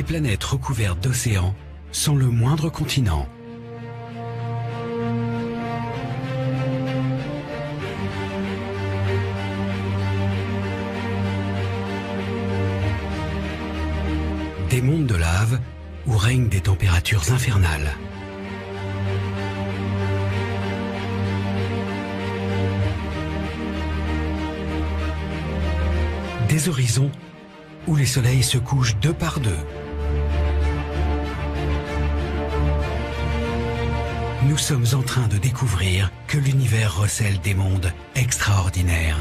des planètes recouvertes d'océans sans le moindre continent. Des mondes de lave où règnent des températures infernales. Des horizons où les soleils se couchent deux par deux. Nous sommes en train de découvrir que l'univers recèle des mondes extraordinaires.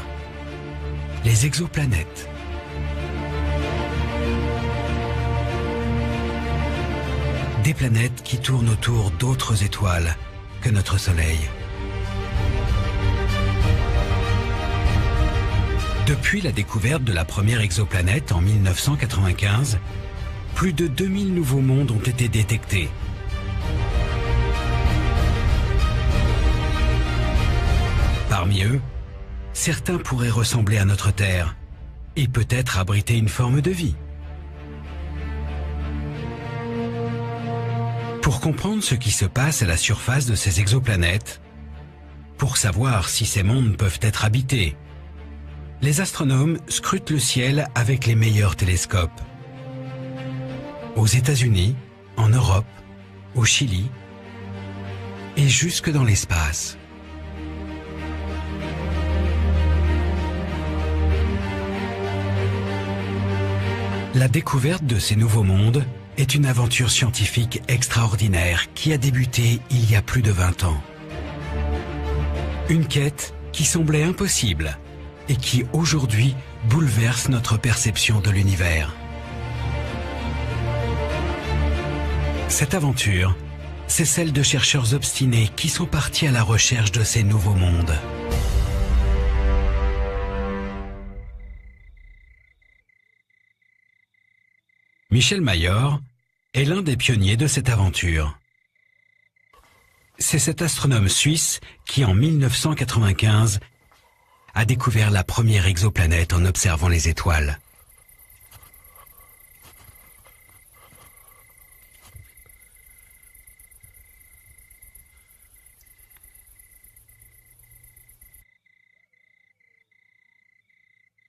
Les exoplanètes. Des planètes qui tournent autour d'autres étoiles que notre Soleil. Depuis la découverte de la première exoplanète en 1995, plus de 2000 nouveaux mondes ont été détectés. Parmi eux, certains pourraient ressembler à notre Terre et peut-être abriter une forme de vie. Pour comprendre ce qui se passe à la surface de ces exoplanètes, pour savoir si ces mondes peuvent être habités, les astronomes scrutent le ciel avec les meilleurs télescopes. Aux États-Unis, en Europe, au Chili et jusque dans l'espace. La découverte de ces nouveaux mondes est une aventure scientifique extraordinaire qui a débuté il y a plus de 20 ans. Une quête qui semblait impossible et qui aujourd'hui bouleverse notre perception de l'univers. Cette aventure, c'est celle de chercheurs obstinés qui sont partis à la recherche de ces nouveaux mondes. Michel Mayor est l'un des pionniers de cette aventure. C'est cet astronome suisse qui, en 1995, a découvert la première exoplanète en observant les étoiles.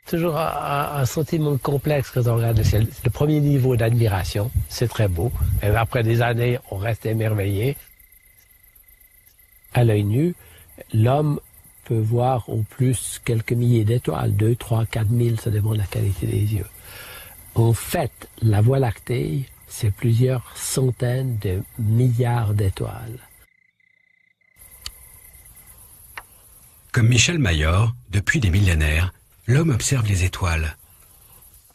Toujours un sentiment complexe quand on regarde le ciel. Le premier niveau d'admiration, c'est très beau. Et après des années, on reste émerveillé. À l'œil nu, l'homme peut voir au plus quelques milliers d'étoiles, 2, 3, 4 000, ça dépend de la qualité des yeux. En fait, la Voie lactée, c'est plusieurs centaines de milliards d'étoiles. Comme Michel Mayor, depuis des millénaires, l'homme observe les étoiles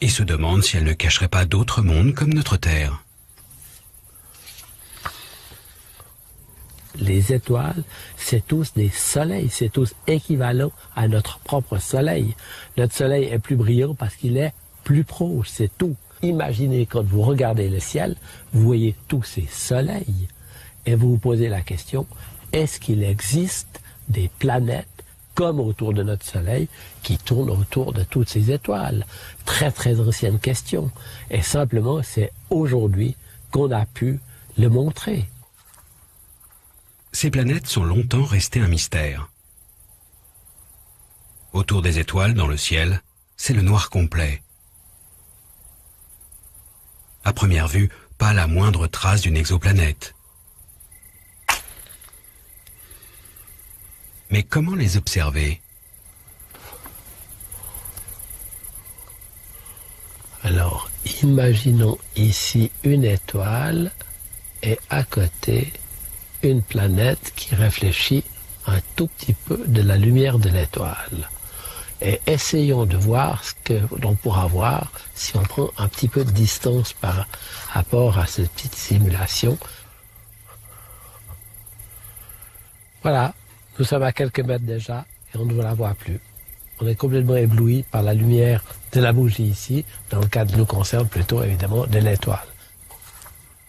et se demande si elles ne cacheraient pas d'autres mondes comme notre Terre. Les étoiles, c'est tous des soleils, c'est tous équivalents à notre propre soleil. Notre soleil est plus brillant parce qu'il est plus proche, c'est tout. Imaginez quand vous regardez le ciel, vous voyez tous ces soleils et vous vous posez la question, est-ce qu'il existe des planètes comme autour de notre soleil qui tournent autour de toutes ces étoiles? Très très ancienne question. Et simplement, c'est aujourd'hui qu'on a pu le montrer. Ces planètes sont longtemps restées un mystère. Autour des étoiles, dans le ciel, c'est le noir complet. À première vue, pas la moindre trace d'une exoplanète. Mais comment les observer? Alors, imaginons ici une étoile et à côté une planète qui réfléchit un tout petit peu de la lumière de l'étoile. Et essayons de voir ce que l'on pourra voir si on prend un petit peu de distance par rapport à cette petite simulation. Voilà, nous sommes à quelques mètres déjà et on ne la voit plus. On est complètement ébloui par la lumière de la bougie ici, dans le cas de nous concerne plutôt évidemment de l'étoile.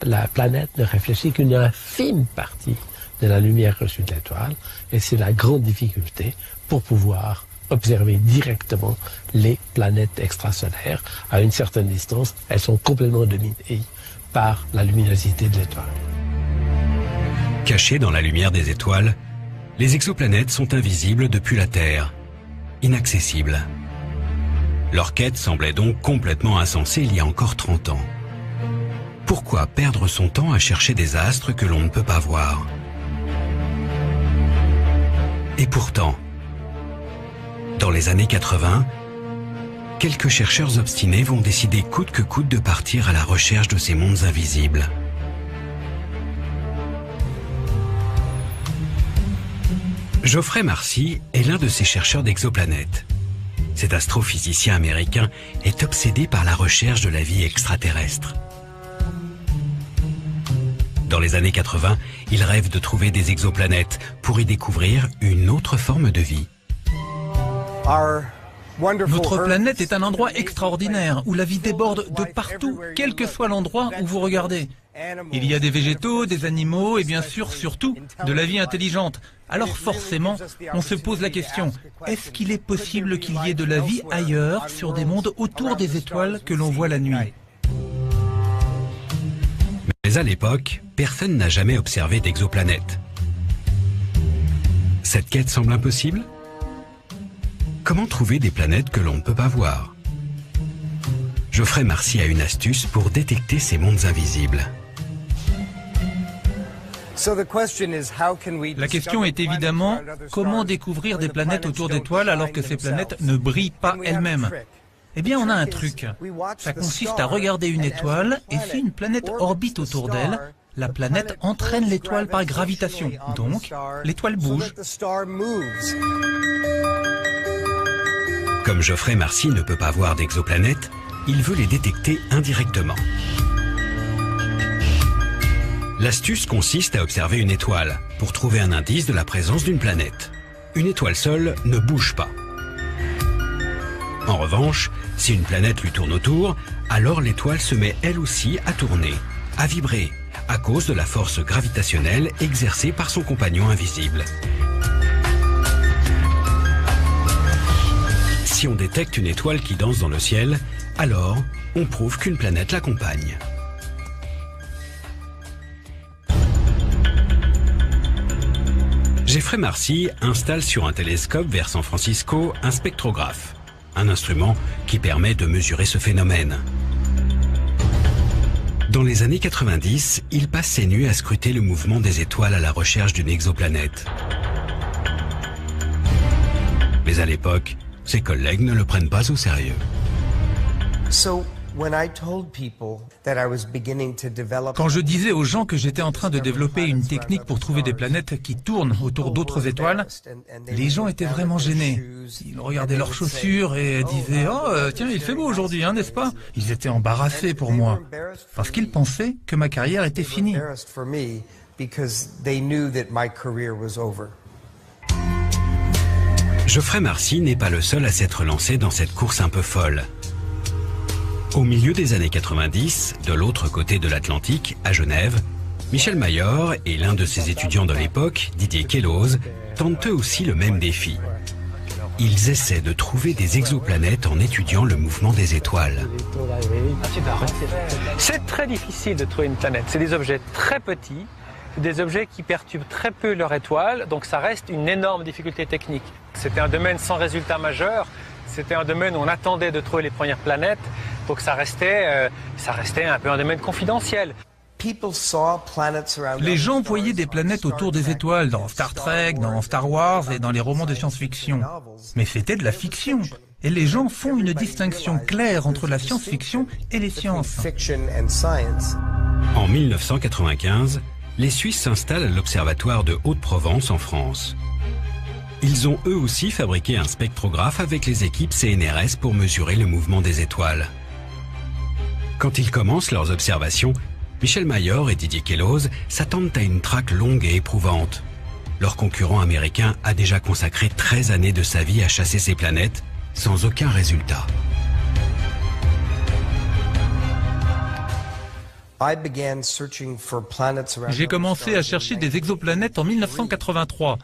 La planète ne réfléchit qu'une infime partie de la lumière reçue de l'étoile et c'est la grande difficulté pour pouvoir observer directement les planètes extrasolaires. À une certaine distance, elles sont complètement dominées par la luminosité de l'étoile. Cachés dans la lumière des étoiles, les exoplanètes sont invisibles depuis la Terre, inaccessibles. Leur quête semblait donc complètement insensée il y a encore 30 ans. Pourquoi perdre son temps à chercher des astres que l'on ne peut pas voir? Et pourtant, dans les années 80, quelques chercheurs obstinés vont décider coûte que coûte de partir à la recherche de ces mondes invisibles. Geoffrey Marcy est l'un de ces chercheurs d'exoplanètes. Cet astrophysicien américain est obsédé par la recherche de la vie extraterrestre. Dans les années 80, il rêve de trouver des exoplanètes pour y découvrir une autre forme de vie. Notre planète est un endroit extraordinaire où la vie déborde de partout, quel que soit l'endroit où vous regardez. Il y a des végétaux, des animaux et bien sûr, surtout, de la vie intelligente. Alors forcément, on se pose la question, est-ce qu'il est possible qu'il y ait de la vie ailleurs, sur des mondes autour des étoiles que l'on voit la nuit? Mais à l'époque, personne n'a jamais observé d'exoplanète. Cette quête semble impossible? Comment trouver des planètes que l'on ne peut pas voir? Geoffrey Marcy a une astuce pour détecter ces mondes invisibles. La question est évidemment, comment découvrir des planètes autour d'étoiles alors que ces planètes ne brillent pas elles-mêmes? Eh bien, on a un truc. Ça consiste à regarder une étoile et si une planète orbite autour d'elle, la planète entraîne l'étoile par gravitation. Donc, l'étoile bouge. Comme Geoffrey Marcy ne peut pas voir d'exoplanètes, il veut les détecter indirectement. L'astuce consiste à observer une étoile pour trouver un indice de la présence d'une planète. Une étoile seule ne bouge pas. En revanche, si une planète lui tourne autour, alors l'étoile se met elle aussi à tourner, à vibrer, à cause de la force gravitationnelle exercée par son compagnon invisible. Si on détecte une étoile qui danse dans le ciel, alors on prouve qu'une planète l'accompagne. Geoffrey Marcy installe sur un télescope vers San Francisco un spectrographe, un instrument qui permet de mesurer ce phénomène. Dans les années 90, il passe ses nuits à scruter le mouvement des étoiles à la recherche d'une exoplanète. Mais à l'époque, ses collègues ne le prennent pas au sérieux. Quand je disais aux gens que j'étais en train de développer une technique pour trouver des planètes qui tournent autour d'autres étoiles, les gens étaient vraiment gênés. Ils regardaient leurs chaussures et disaient « Oh, tiens, il fait beau aujourd'hui, hein, n'est-ce pas ?» Ils étaient embarrassés pour moi, parce qu'ils pensaient que ma carrière était finie. Geoffrey Marcy n'est pas le seul à s'être lancé dans cette course un peu folle. Au milieu des années 90, de l'autre côté de l'Atlantique, à Genève, Michel Mayor et l'un de ses étudiants de l'époque, Didier Queloz, tentent eux aussi le même défi. Ils essaient de trouver des exoplanètes en étudiant le mouvement des étoiles. C'est très difficile de trouver une planète. C'est des objets très petits, des objets qui perturbent très peu leur étoile, donc ça reste une énorme difficulté technique. C'était un domaine sans résultat majeur, c'était un domaine où on attendait de trouver les premières planètes, donc ça restait un peu un domaine confidentiel. Les gens voyaient des planètes autour des étoiles dans Star Trek, dans Star Wars et dans les romans de science-fiction. Mais c'était de la fiction. Et les gens font une distinction claire entre la science-fiction et les sciences. En 1995, les Suisses s'installent à l'Observatoire de Haute-Provence en France. Ils ont eux aussi fabriqué un spectrographe avec les équipes CNRS pour mesurer le mouvement des étoiles. Quand ils commencent leurs observations, Michel Mayor et Didier Queloz s'attendent à une traque longue et éprouvante. Leur concurrent américain a déjà consacré 13 années de sa vie à chasser ces planètes, sans aucun résultat. J'ai commencé à chercher des exoplanètes en 1983.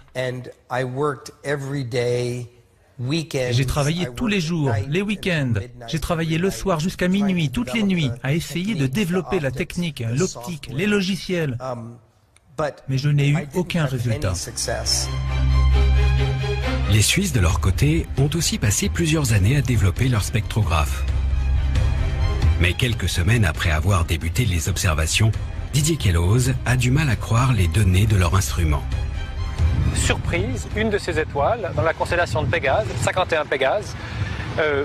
J'ai travaillé tous les jours, les week-ends. J'ai travaillé le soir jusqu'à minuit, toutes les nuits, à essayer de développer la technique, l'optique, les logiciels. Mais je n'ai eu aucun résultat. Les Suisses, de leur côté, ont aussi passé plusieurs années à développer leur spectrographe. Mais quelques semaines après avoir débuté les observations, Didier Queloz a du mal à croire les données de leur instrument. Surprise, une de ces étoiles, dans la constellation de Pégase, 51 Pégase,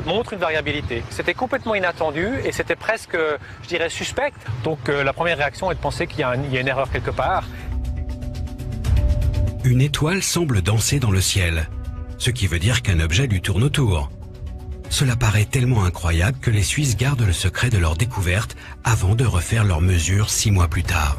montre une variabilité. C'était complètement inattendu et c'était presque, je dirais, suspect. Donc la première réaction est de penser qu'il y a une erreur quelque part. Une étoile semble danser dans le ciel, ce qui veut dire qu'un objet lui tourne autour. Cela paraît tellement incroyable que les Suisses gardent le secret de leur découverte avant de refaire leurs mesures 6 mois plus tard.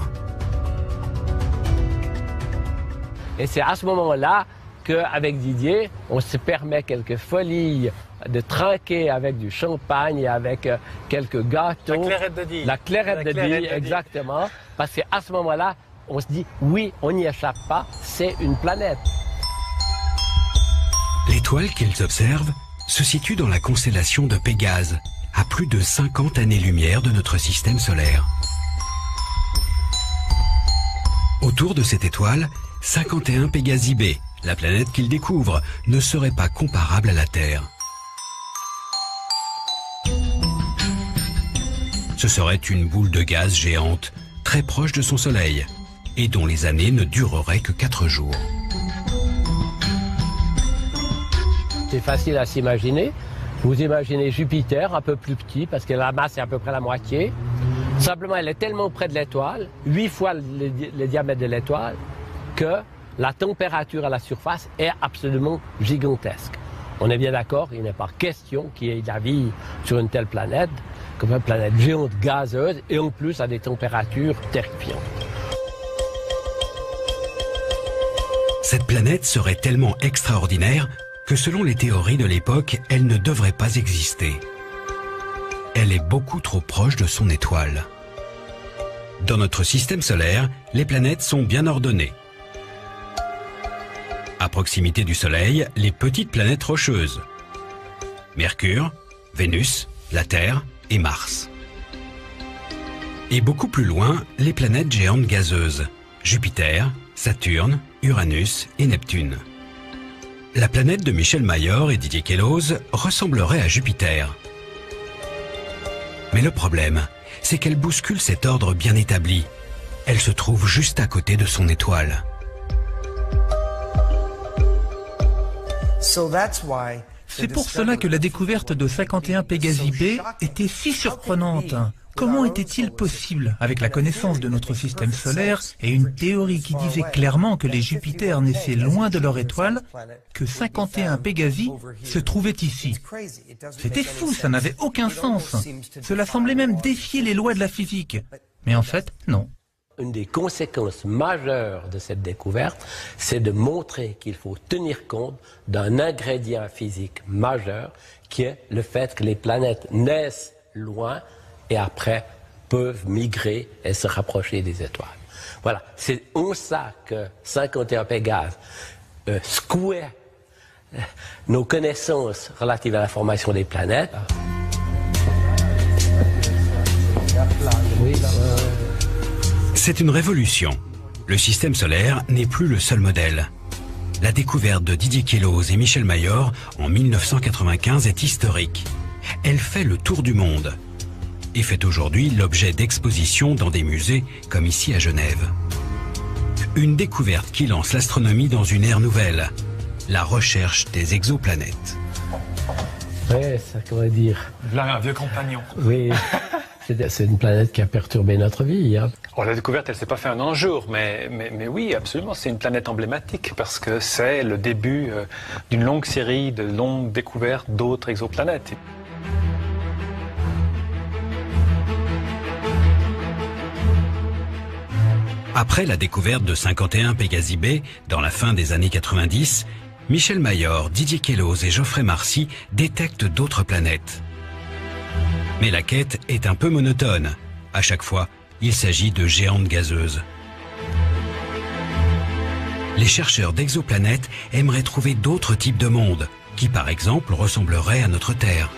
Et c'est à ce moment-là qu'avec Didier, on se permet quelques folies de trinquer avec du champagne et avec quelques gâteaux. La clairette de Die. La clairette de Die, exactement. Parce qu'à ce moment-là, on se dit, oui, on n'y échappe pas, c'est une planète. L'étoile qu'ils observent se situe dans la constellation de Pégase, à plus de 50 années-lumière de notre système solaire. Autour de cette étoile, 51 Pégasi B, la planète qu'ils découvrent, ne serait pas comparable à la Terre. Ce serait une boule de gaz géante, très proche de son Soleil, et dont les années ne dureraient que 4 jours. C'est facile à s'imaginer. Vous imaginez Jupiter, un peu plus petit, parce que la masse est à peu près la moitié. Simplement, elle est tellement près de l'étoile, 8 fois le diamètre de l'étoile, que la température à la surface est absolument gigantesque. On est bien d'accord, il n'est pas question qu'il y ait de la vie sur une telle planète, comme une planète géante gazeuse, et en plus à des températures terrifiantes. Cette planète serait tellement extraordinaire que selon les théories de l'époque, elle ne devrait pas exister. Elle est beaucoup trop proche de son étoile. Dans notre système solaire, les planètes sont bien ordonnées. À proximité du Soleil, les petites planètes rocheuses. Mercure, Vénus, la Terre et Mars. Et beaucoup plus loin, les planètes géantes gazeuses. Jupiter, Saturne, Uranus et Neptune. La planète de Michel Mayor et Didier Queloz ressemblerait à Jupiter. Mais le problème, c'est qu'elle bouscule cet ordre bien établi. Elle se trouve juste à côté de son étoile. C'est pour cela que la découverte de 51 Pégasi B était si surprenante. Comment était-il possible, avec la connaissance de notre système solaire et une théorie qui disait clairement que les Jupiters naissaient loin de leur étoile, que 51 Pégasi se trouvaient ici? C'était fou, ça n'avait aucun sens. Cela semblait même défier les lois de la physique. Mais en fait, non. Une des conséquences majeures de cette découverte, c'est de montrer qu'il faut tenir compte d'un ingrédient physique majeur, qui est le fait que les planètes naissent loin et après peuvent migrer et se rapprocher des étoiles. Voilà, c'est en ça que 51 Pégase secouait nos connaissances relatives à la formation des planètes. C'est une révolution. Le système solaire n'est plus le seul modèle. La découverte de Didier Queloz et Michel Mayor en 1995 est historique. Elle fait le tour du monde et fait aujourd'hui l'objet d'expositions dans des musées comme ici à Genève. Une découverte qui lance l'astronomie dans une ère nouvelle, la recherche des exoplanètes. Oui, ça comment dire. Là, un vieux compagnon. Oui, c'est une planète qui a perturbé notre vie. Hein. Oh, la découverte, elle ne s'est pas faite en un jour, mais oui, absolument, c'est une planète emblématique parce que c'est le début d'une longue série de longues découvertes d'autres exoplanètes. Après la découverte de 51 Pégasi B, dans la fin des années 90, Michel Mayor, Didier Queloz et Geoffrey Marcy détectent d'autres planètes. Mais la quête est un peu monotone. À chaque fois, il s'agit de géantes gazeuses. Les chercheurs d'exoplanètes aimeraient trouver d'autres types de mondes, qui par exemple ressemblerait à notre Terre.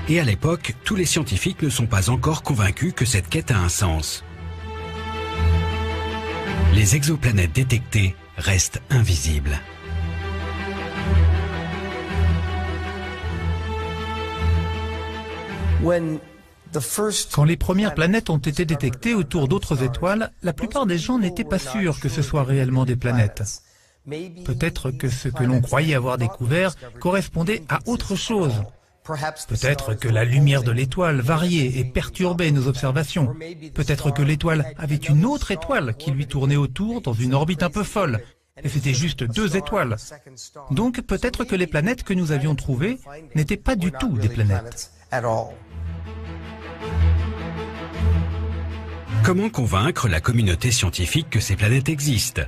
Et à l'époque, tous les scientifiques ne sont pas encore convaincus que cette quête a un sens. Les exoplanètes détectées restent invisibles. Quand les premières planètes ont été détectées autour d'autres étoiles, la plupart des gens n'étaient pas sûrs que ce soit réellement des planètes. Peut-être que ce que l'on croyait avoir découvert correspondait à autre chose. Peut-être que la lumière de l'étoile variait et perturbait nos observations. Peut-être que l'étoile avait une autre étoile qui lui tournait autour dans une orbite un peu folle. Et c'était juste 2 étoiles. Donc peut-être que les planètes que nous avions trouvées n'étaient pas du tout des planètes. Comment convaincre la communauté scientifique que ces planètes existent?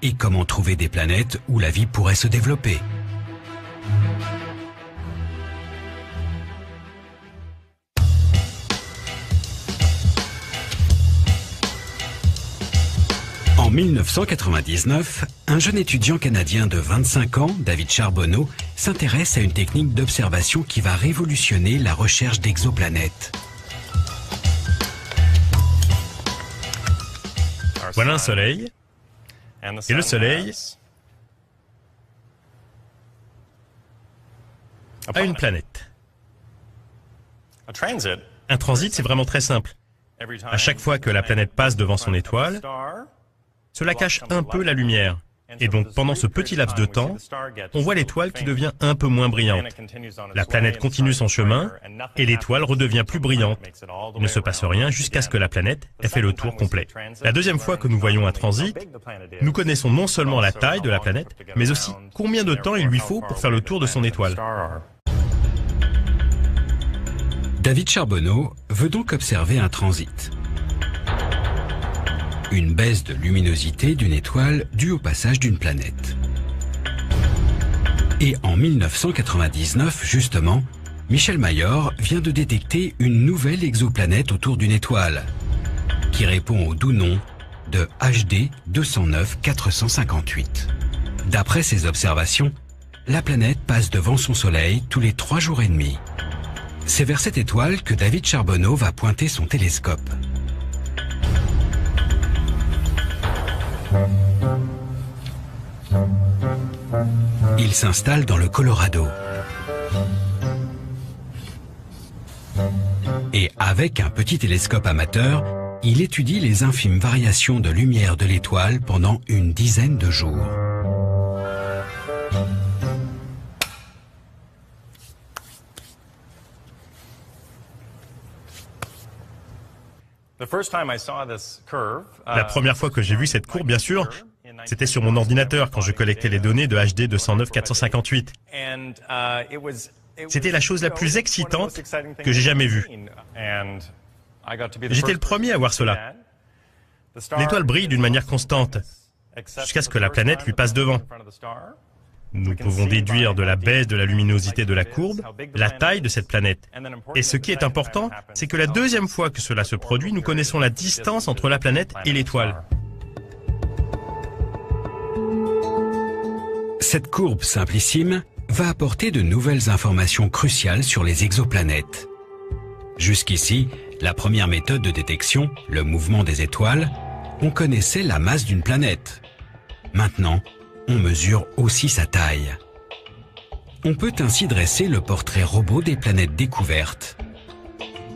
Et comment trouver des planètes où la vie pourrait se développer? En 1999, un jeune étudiant canadien de 25 ans, David Charbonneau, s'intéresse à une technique d'observation qui va révolutionner la recherche d'exoplanètes. Voilà un soleil, et le soleil a une planète. Un transit, c'est vraiment très simple. À chaque fois que la planète passe devant son étoile, cela cache un peu la lumière. Et donc, pendant ce petit laps de temps, on voit l'étoile qui devient un peu moins brillante. La planète continue son chemin et l'étoile redevient plus brillante. Il ne se passe rien jusqu'à ce que la planète ait fait le tour complet. La deuxième fois que nous voyons un transit, nous connaissons non seulement la taille de la planète, mais aussi combien de temps il lui faut pour faire le tour de son étoile. David Charbonneau veut donc observer un transit. Une baisse de luminosité d'une étoile due au passage d'une planète. Et en 1999, justement, Michel Mayor vient de détecter une nouvelle exoplanète autour d'une étoile, qui répond au doux nom de HD 209 458. D'après ses observations, la planète passe devant son Soleil tous les 3 jours et demi. C'est vers cette étoile que David Charbonneau va pointer son télescope. Il s'installe dans le Colorado. Et avec un petit télescope amateur, il étudie les infimes variations de lumière de l'étoile pendant une dizaine de jours. La première fois que j'ai vu cette courbe, bien sûr, c'était sur mon ordinateur quand je collectais les données de HD 209 458. C'était la chose la plus excitante que j'ai jamais vue. J'étais le premier à voir cela. L'étoile brille d'une manière constante, jusqu'à ce que la planète lui passe devant. Nous pouvons déduire de la baisse de la luminosité de la courbe la taille de cette planète. Et ce qui est important, c'est que la deuxième fois que cela se produit, nous connaissons la distance entre la planète et l'étoile. Cette courbe simplissime va apporter de nouvelles informations cruciales sur les exoplanètes. Jusqu'ici, la première méthode de détection, le mouvement des étoiles, on connaissait la masse d'une planète. Maintenant, on mesure aussi sa taille. On peut ainsi dresser le portrait robot des planètes découvertes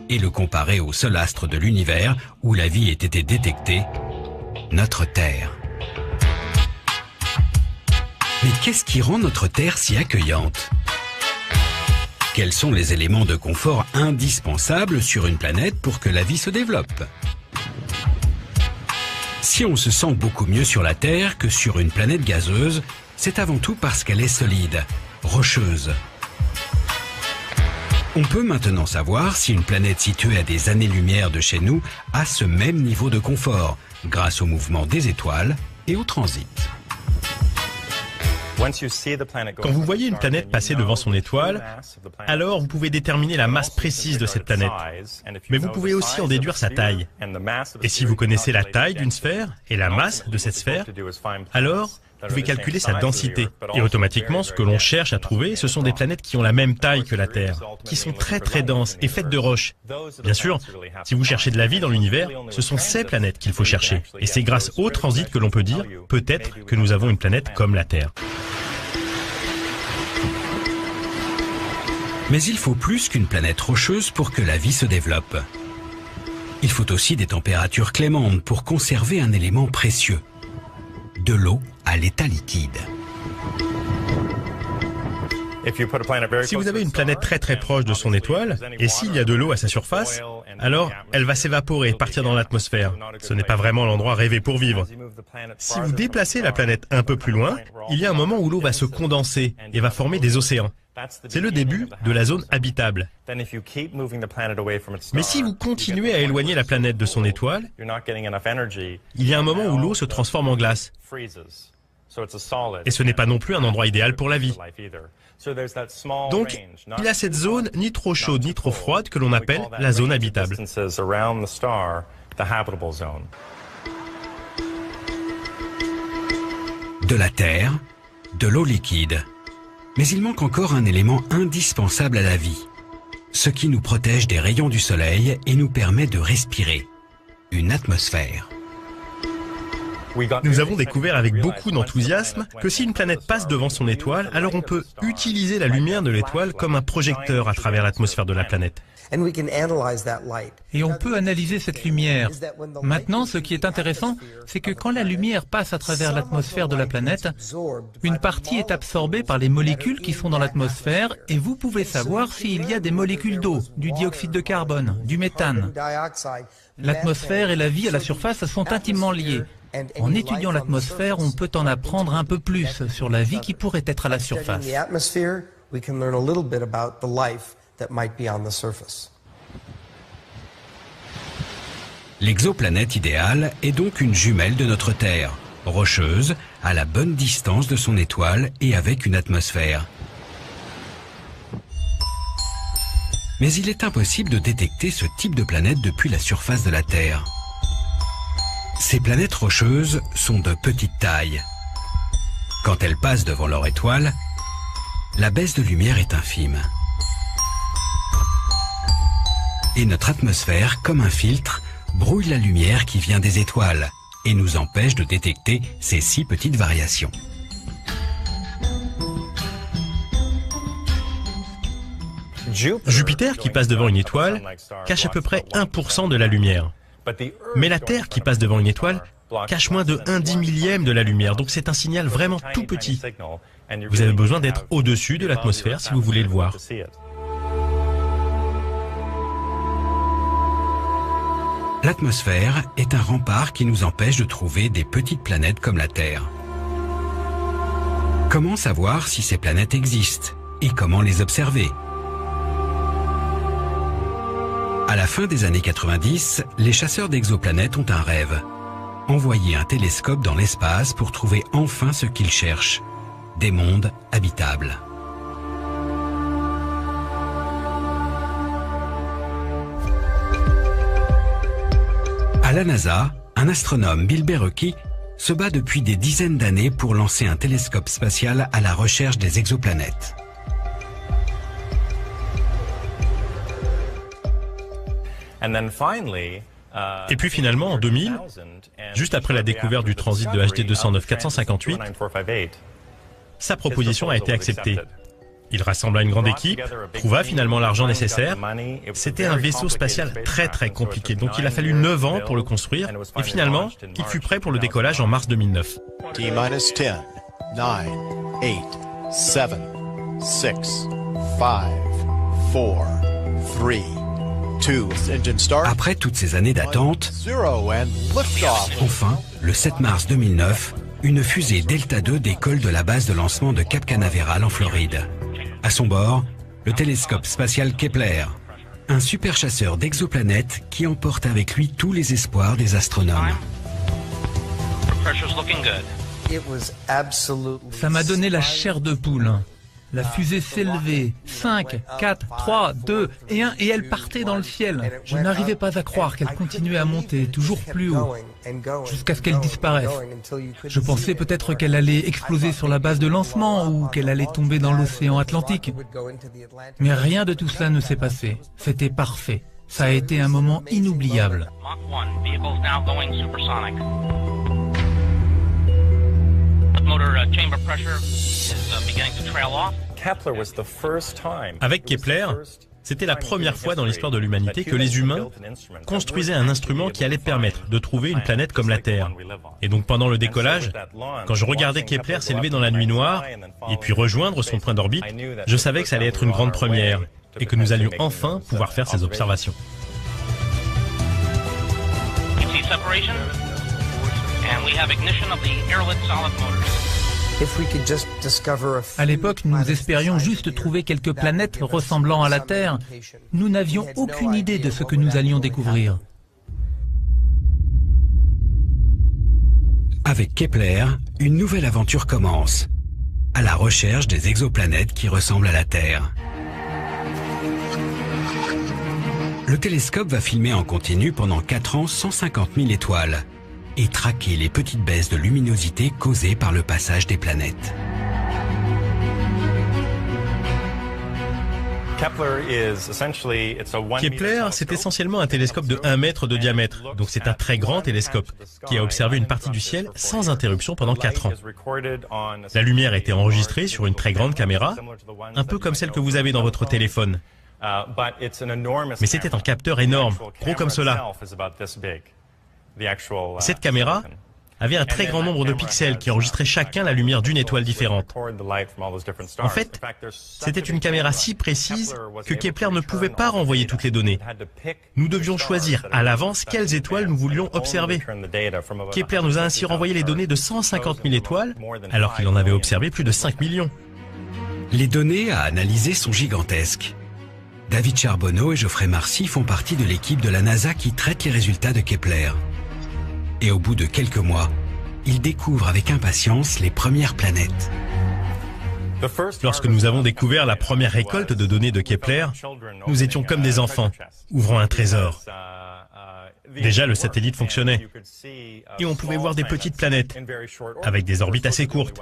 et le comparer au seul astre de l'univers où la vie ait été détectée, notre Terre. Mais qu'est-ce qui rend notre Terre si accueillante? Quels sont les éléments de confort indispensables sur une planète pour que la vie se développe? Si on se sent beaucoup mieux sur la Terre que sur une planète gazeuse, c'est avant tout parce qu'elle est solide, rocheuse. On peut maintenant savoir si une planète située à des années-lumière de chez nous a ce même niveau de confort, grâce au mouvement des étoiles et au transit. Quand vous voyez une planète passer devant son étoile, alors vous pouvez déterminer la masse précise de cette planète. Mais vous pouvez aussi en déduire sa taille. Et si vous connaissez la taille d'une sphère et la masse de cette sphère, alors vous pouvez calculer sa densité. Et automatiquement, ce que l'on cherche à trouver, ce sont des planètes qui ont la même taille que la Terre, qui sont très très denses et faites de roches. Bien sûr, si vous cherchez de la vie dans l'univers, ce sont ces planètes qu'il faut chercher. Et c'est grâce au transit que l'on peut dire, peut-être, que nous avons une planète comme la Terre. Mais il faut plus qu'une planète rocheuse pour que la vie se développe. Il faut aussi des températures clémentes pour conserver un élément précieux, de l'eau à l'état liquide. Si vous avez une planète très très proche de son étoile, et s'il y a de l'eau à sa surface, alors elle va s'évaporer et partir dans l'atmosphère. Ce n'est pas vraiment l'endroit rêvé pour vivre. Si vous déplacez la planète un peu plus loin, il y a un moment où l'eau va se condenser et va former des océans. C'est le début de la zone habitable. Mais si vous continuez à éloigner la planète de son étoile, il y a un moment où l'eau se transforme en glace. Et ce n'est pas non plus un endroit idéal pour la vie. Donc, il y a cette zone ni trop chaude ni trop froide que l'on appelle la zone habitable. De la terre, de l'eau liquide. Mais il manque encore un élément indispensable à la vie, ce qui nous protège des rayons du soleil et nous permet de respirer, une atmosphère. Nous avons découvert avec beaucoup d'enthousiasme que si une planète passe devant son étoile, alors on peut utiliser la lumière de l'étoile comme un projecteur à travers l'atmosphère de la planète. Et on peut analyser cette lumière. Maintenant, ce qui est intéressant, c'est que quand la lumière passe à travers l'atmosphère de la planète, une partie est absorbée par les molécules qui sont dans l'atmosphère et vous pouvez savoir s'il y a des molécules d'eau, du dioxyde de carbone, du méthane. L'atmosphère et la vie à la surface sont intimement liées. En étudiant l'atmosphère, on peut en apprendre un peu plus sur la vie qui pourrait être à la surface. L'exoplanète idéale est donc une jumelle de notre Terre, rocheuse, à la bonne distance de son étoile et avec une atmosphère. Mais il est impossible de détecter ce type de planète depuis la surface de la Terre. Ces planètes rocheuses sont de petite taille. Quand elles passent devant leur étoile, la baisse de lumière est infime. Et notre atmosphère, comme un filtre, brouille la lumière qui vient des étoiles et nous empêche de détecter ces si petites variations. Jupiter, qui passe devant une étoile, cache à peu près 1% de la lumière. Mais la Terre, qui passe devant une étoile, cache moins de 1/10 millième de la lumière, donc c'est un signal vraiment tout petit. Vous avez besoin d'être au-dessus de l'atmosphère si vous voulez le voir. L'atmosphère est un rempart qui nous empêche de trouver des petites planètes comme la Terre. Comment savoir si ces planètes existent et comment les observer ? À la fin des années 90, les chasseurs d'exoplanètes ont un rêve. Envoyer un télescope dans l'espace pour trouver enfin ce qu'ils cherchent, des mondes habitables. À la NASA, un astronome, Bill Berucki, se bat depuis des dizaines d'années pour lancer un télescope spatial à la recherche des exoplanètes. Et puis finalement, en 2000, juste après la découverte du transit de HD 209 458, sa proposition a été acceptée. Il rassembla une grande équipe, trouva finalement l'argent nécessaire. C'était un vaisseau spatial très très compliqué, donc il a fallu 9 ans pour le construire, et finalement, il fut prêt pour le décollage en mars 2009. T-10, 9, 8, 7, 6, 5, 4, 3, 2, engine start. Après toutes ces années d'attente, 0 and liftoff. enfin, le 7 mars 2009, une fusée Delta II décolle de la base de lancement de Cap Canaveral en Floride. À son bord, le télescope spatial Kepler, un super chasseur d'exoplanètes qui emporte avec lui tous les espoirs des astronomes. Ça m'a donné la chair de poule. La fusée s'élevait, 5, 4, 3, 2 et 1, et elle partait dans le ciel. Je n'arrivais pas à croire qu'elle continuait à monter toujours plus haut, jusqu'à ce qu'elle disparaisse. Je pensais peut-être qu'elle allait exploser sur la base de lancement ou qu'elle allait tomber dans l'océan Atlantique. Mais rien de tout cela ne s'est passé. C'était parfait. Ça a été un moment inoubliable. Avec Kepler, c'était la première fois dans l'histoire de l'humanité que les humains construisaient un instrument qui allait permettre de trouver une planète comme la Terre. Et donc pendant le décollage, quand je regardais Kepler s'élever dans la nuit noire et puis rejoindre son point d'orbite, je savais que ça allait être une grande première et que nous allions enfin pouvoir faire ces observations. À l'époque, nous espérions juste trouver quelques planètes ressemblant à la Terre. Nous n'avions aucune idée de ce que nous allions découvrir. Avec Kepler, une nouvelle aventure commence, à la recherche des exoplanètes qui ressemblent à la Terre. Le télescope va filmer en continu pendant 4 ans 150 000 étoiles et traquer les petites baisses de luminosité causées par le passage des planètes. Kepler, c'est essentiellement un télescope de 1 mètre de diamètre, donc c'est un très grand télescope qui a observé une partie du ciel sans interruption pendant 4 ans. La lumière a été enregistrée sur une très grande caméra, un peu comme celle que vous avez dans votre téléphone. Mais c'était un capteur énorme, gros comme cela. Cette caméra avait un très grand nombre de pixels qui enregistraient chacun la lumière d'une étoile différente. En fait, c'était une caméra si précise que Kepler ne pouvait pas renvoyer toutes les données. Nous devions choisir à l'avance quelles étoiles nous voulions observer. Kepler nous a ainsi renvoyé les données de 150 000 étoiles, alors qu'il en avait observé plus de 5 millions. Les données à analyser sont gigantesques. David Charbonneau et Geoffrey Marcy font partie de l'équipe de la NASA qui traite les résultats de Kepler. Et au bout de quelques mois, ils découvrent avec impatience les premières planètes. Lorsque nous avons découvert la première récolte de données de Kepler, nous étions comme des enfants, ouvrant un trésor. Déjà, le satellite fonctionnait, et on pouvait voir des petites planètes, avec des orbites assez courtes.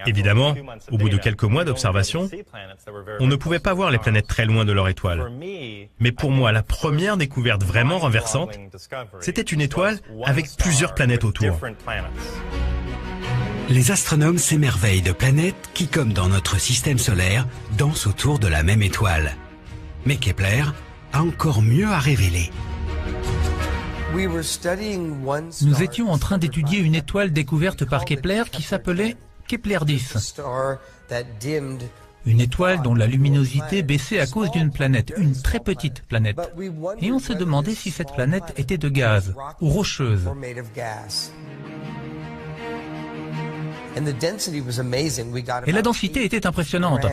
Évidemment, au bout de quelques mois d'observation, on ne pouvait pas voir les planètes très loin de leur étoile. Mais pour moi, la première découverte vraiment renversante, c'était une étoile avec plusieurs planètes autour. Les astronomes s'émerveillent de planètes qui, comme dans notre système solaire, dansent autour de la même étoile. Mais Kepler a encore mieux à révéler. Nous étions en train d'étudier une étoile découverte par Kepler qui s'appelait Kepler 10. Une étoile dont la luminosité baissait à cause d'une planète, une très petite planète. Et on se demandait si cette planète était de gaz ou rocheuse. Et la densité était impressionnante.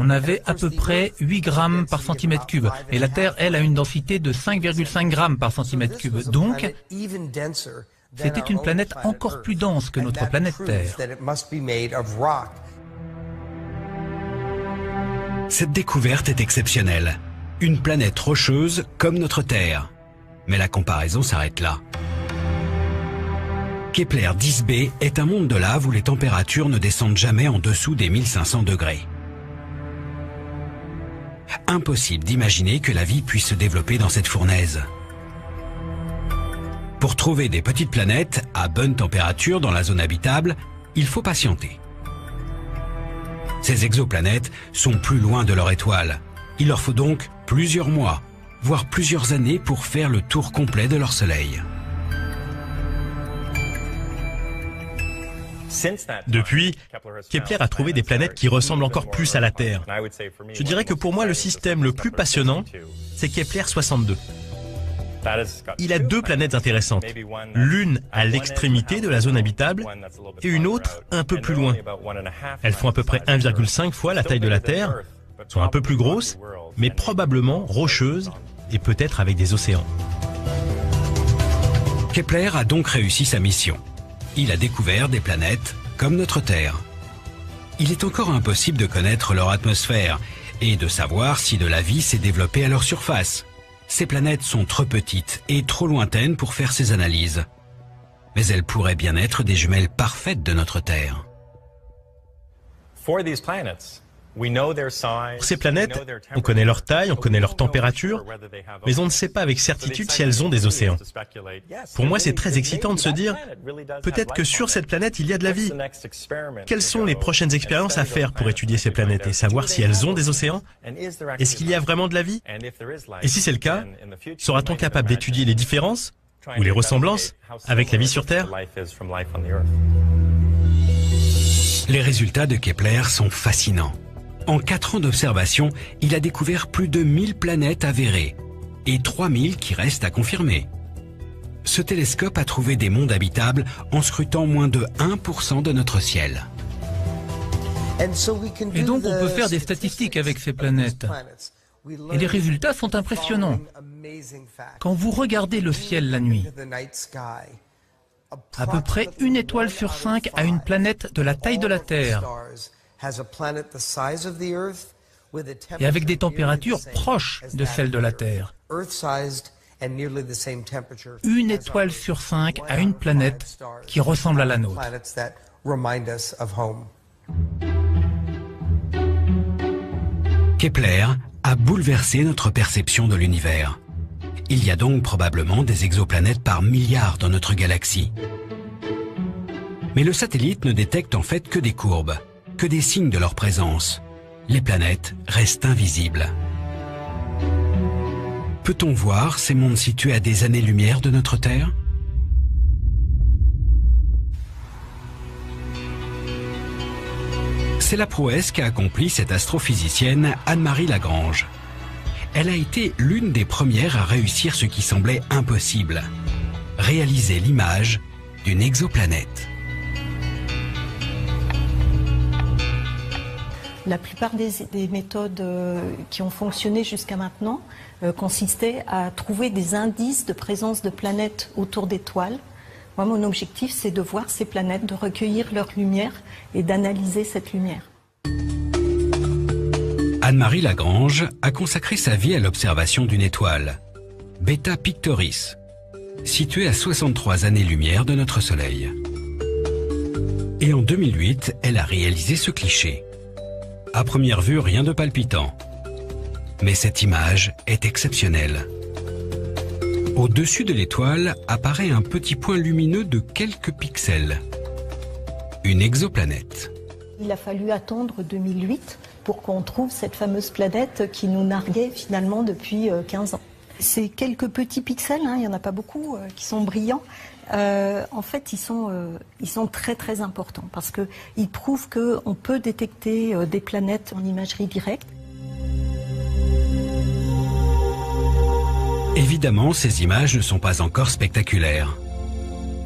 On avait à peu près 8 grammes par centimètre cube. Et la Terre, elle, a une densité de 5,5 grammes par centimètre cube. Donc, c'était une planète encore plus dense que notre planète Terre. Cette découverte est exceptionnelle. Une planète rocheuse comme notre Terre. Mais la comparaison s'arrête là. Kepler 10b est un monde de lave où les températures ne descendent jamais en dessous des 1500 degrés. Impossible d'imaginer que la vie puisse se développer dans cette fournaise. Pour trouver des petites planètes à bonne température dans la zone habitable, il faut patienter. Ces exoplanètes sont plus loin de leur étoile. Il leur faut donc plusieurs mois, voire plusieurs années pour faire le tour complet de leur Soleil. Depuis, Kepler a trouvé des planètes qui ressemblent encore plus à la Terre. Je dirais que pour moi, le système le plus passionnant, c'est Kepler 62. Il a 2 planètes intéressantes, l'une à l'extrémité de la zone habitable et une autre un peu plus loin. Elles font à peu près 1,5 fois la taille de la Terre, sont un peu plus grosses, mais probablement rocheuses et peut-être avec des océans. Kepler a donc réussi sa mission. Il a découvert des planètes comme notre Terre. il est encore impossible de connaître leur atmosphère et de savoir si de la vie s'est développée à leur surface. Ces planètes sont trop petites et trop lointaines pour faire ces analyses. Mais elles pourraient bien être des jumelles parfaites de notre Terre. Pour ces planètes, on connaît leur taille, on connaît leur température, mais on ne sait pas avec certitude si elles ont des océans. Pour moi, c'est très excitant de se dire, peut-être que sur cette planète, il y a de la vie. Quelles sont les prochaines expériences à faire pour étudier ces planètes et savoir si elles ont des océans? Est-ce qu'il y a vraiment de la vie? Et si c'est le cas, sera-t-on capable d'étudier les différences ou les ressemblances avec la vie sur Terre? Les résultats de Kepler sont fascinants. En 4 ans d'observation, il a découvert plus de 1000 planètes avérées et 3000 qui restent à confirmer. Ce télescope a trouvé des mondes habitables en scrutant moins de 1% de notre ciel. Et donc on peut faire des statistiques avec ces planètes. Et les résultats sont impressionnants. Quand vous regardez le ciel la nuit, à peu près 1 étoile sur 5 a une planète de la taille de la Terre et avec des températures proches de celles de la Terre. 1 étoile sur 5 a une planète qui ressemble à la nôtre. Kepler a bouleversé notre perception de l'univers. Il y a donc probablement des exoplanètes par milliards dans notre galaxie. Mais le satellite ne détecte en fait que des courbes, que des signes de leur présence. Les planètes restent invisibles. Peut-on voir ces mondes situés à des années-lumière de notre Terre? C'est la prouesse qu'a accomplie cette astrophysicienne Anne-Marie Lagrange. Elle a été l'une des premières à réussir ce qui semblait impossible, réaliser l'image d'une exoplanète. La plupart des méthodes qui ont fonctionné jusqu'à maintenant consistaient à trouver des indices de présence de planètes autour d'étoiles. Moi, mon objectif, c'est de voir ces planètes, de recueillir leur lumière et d'analyser cette lumière. Anne-Marie Lagrange a consacré sa vie à l'observation d'une étoile, Beta Pictoris, située à 63 années-lumière de notre Soleil. Et en 2008, elle a réalisé ce cliché. À première vue, rien de palpitant. Mais cette image est exceptionnelle. Au-dessus de l'étoile apparaît un petit point lumineux de quelques pixels. Une exoplanète. Il a fallu attendre 2008 pour qu'on trouve cette fameuse planète qui nous narguait finalement depuis 15 ans. Ces quelques petits pixels, il n'y en a pas beaucoup, qui sont brillants, en fait ils sont très très importants parce qu'ils prouvent qu'on peut détecter des planètes en imagerie directe. Évidemment, ces images ne sont pas encore spectaculaires.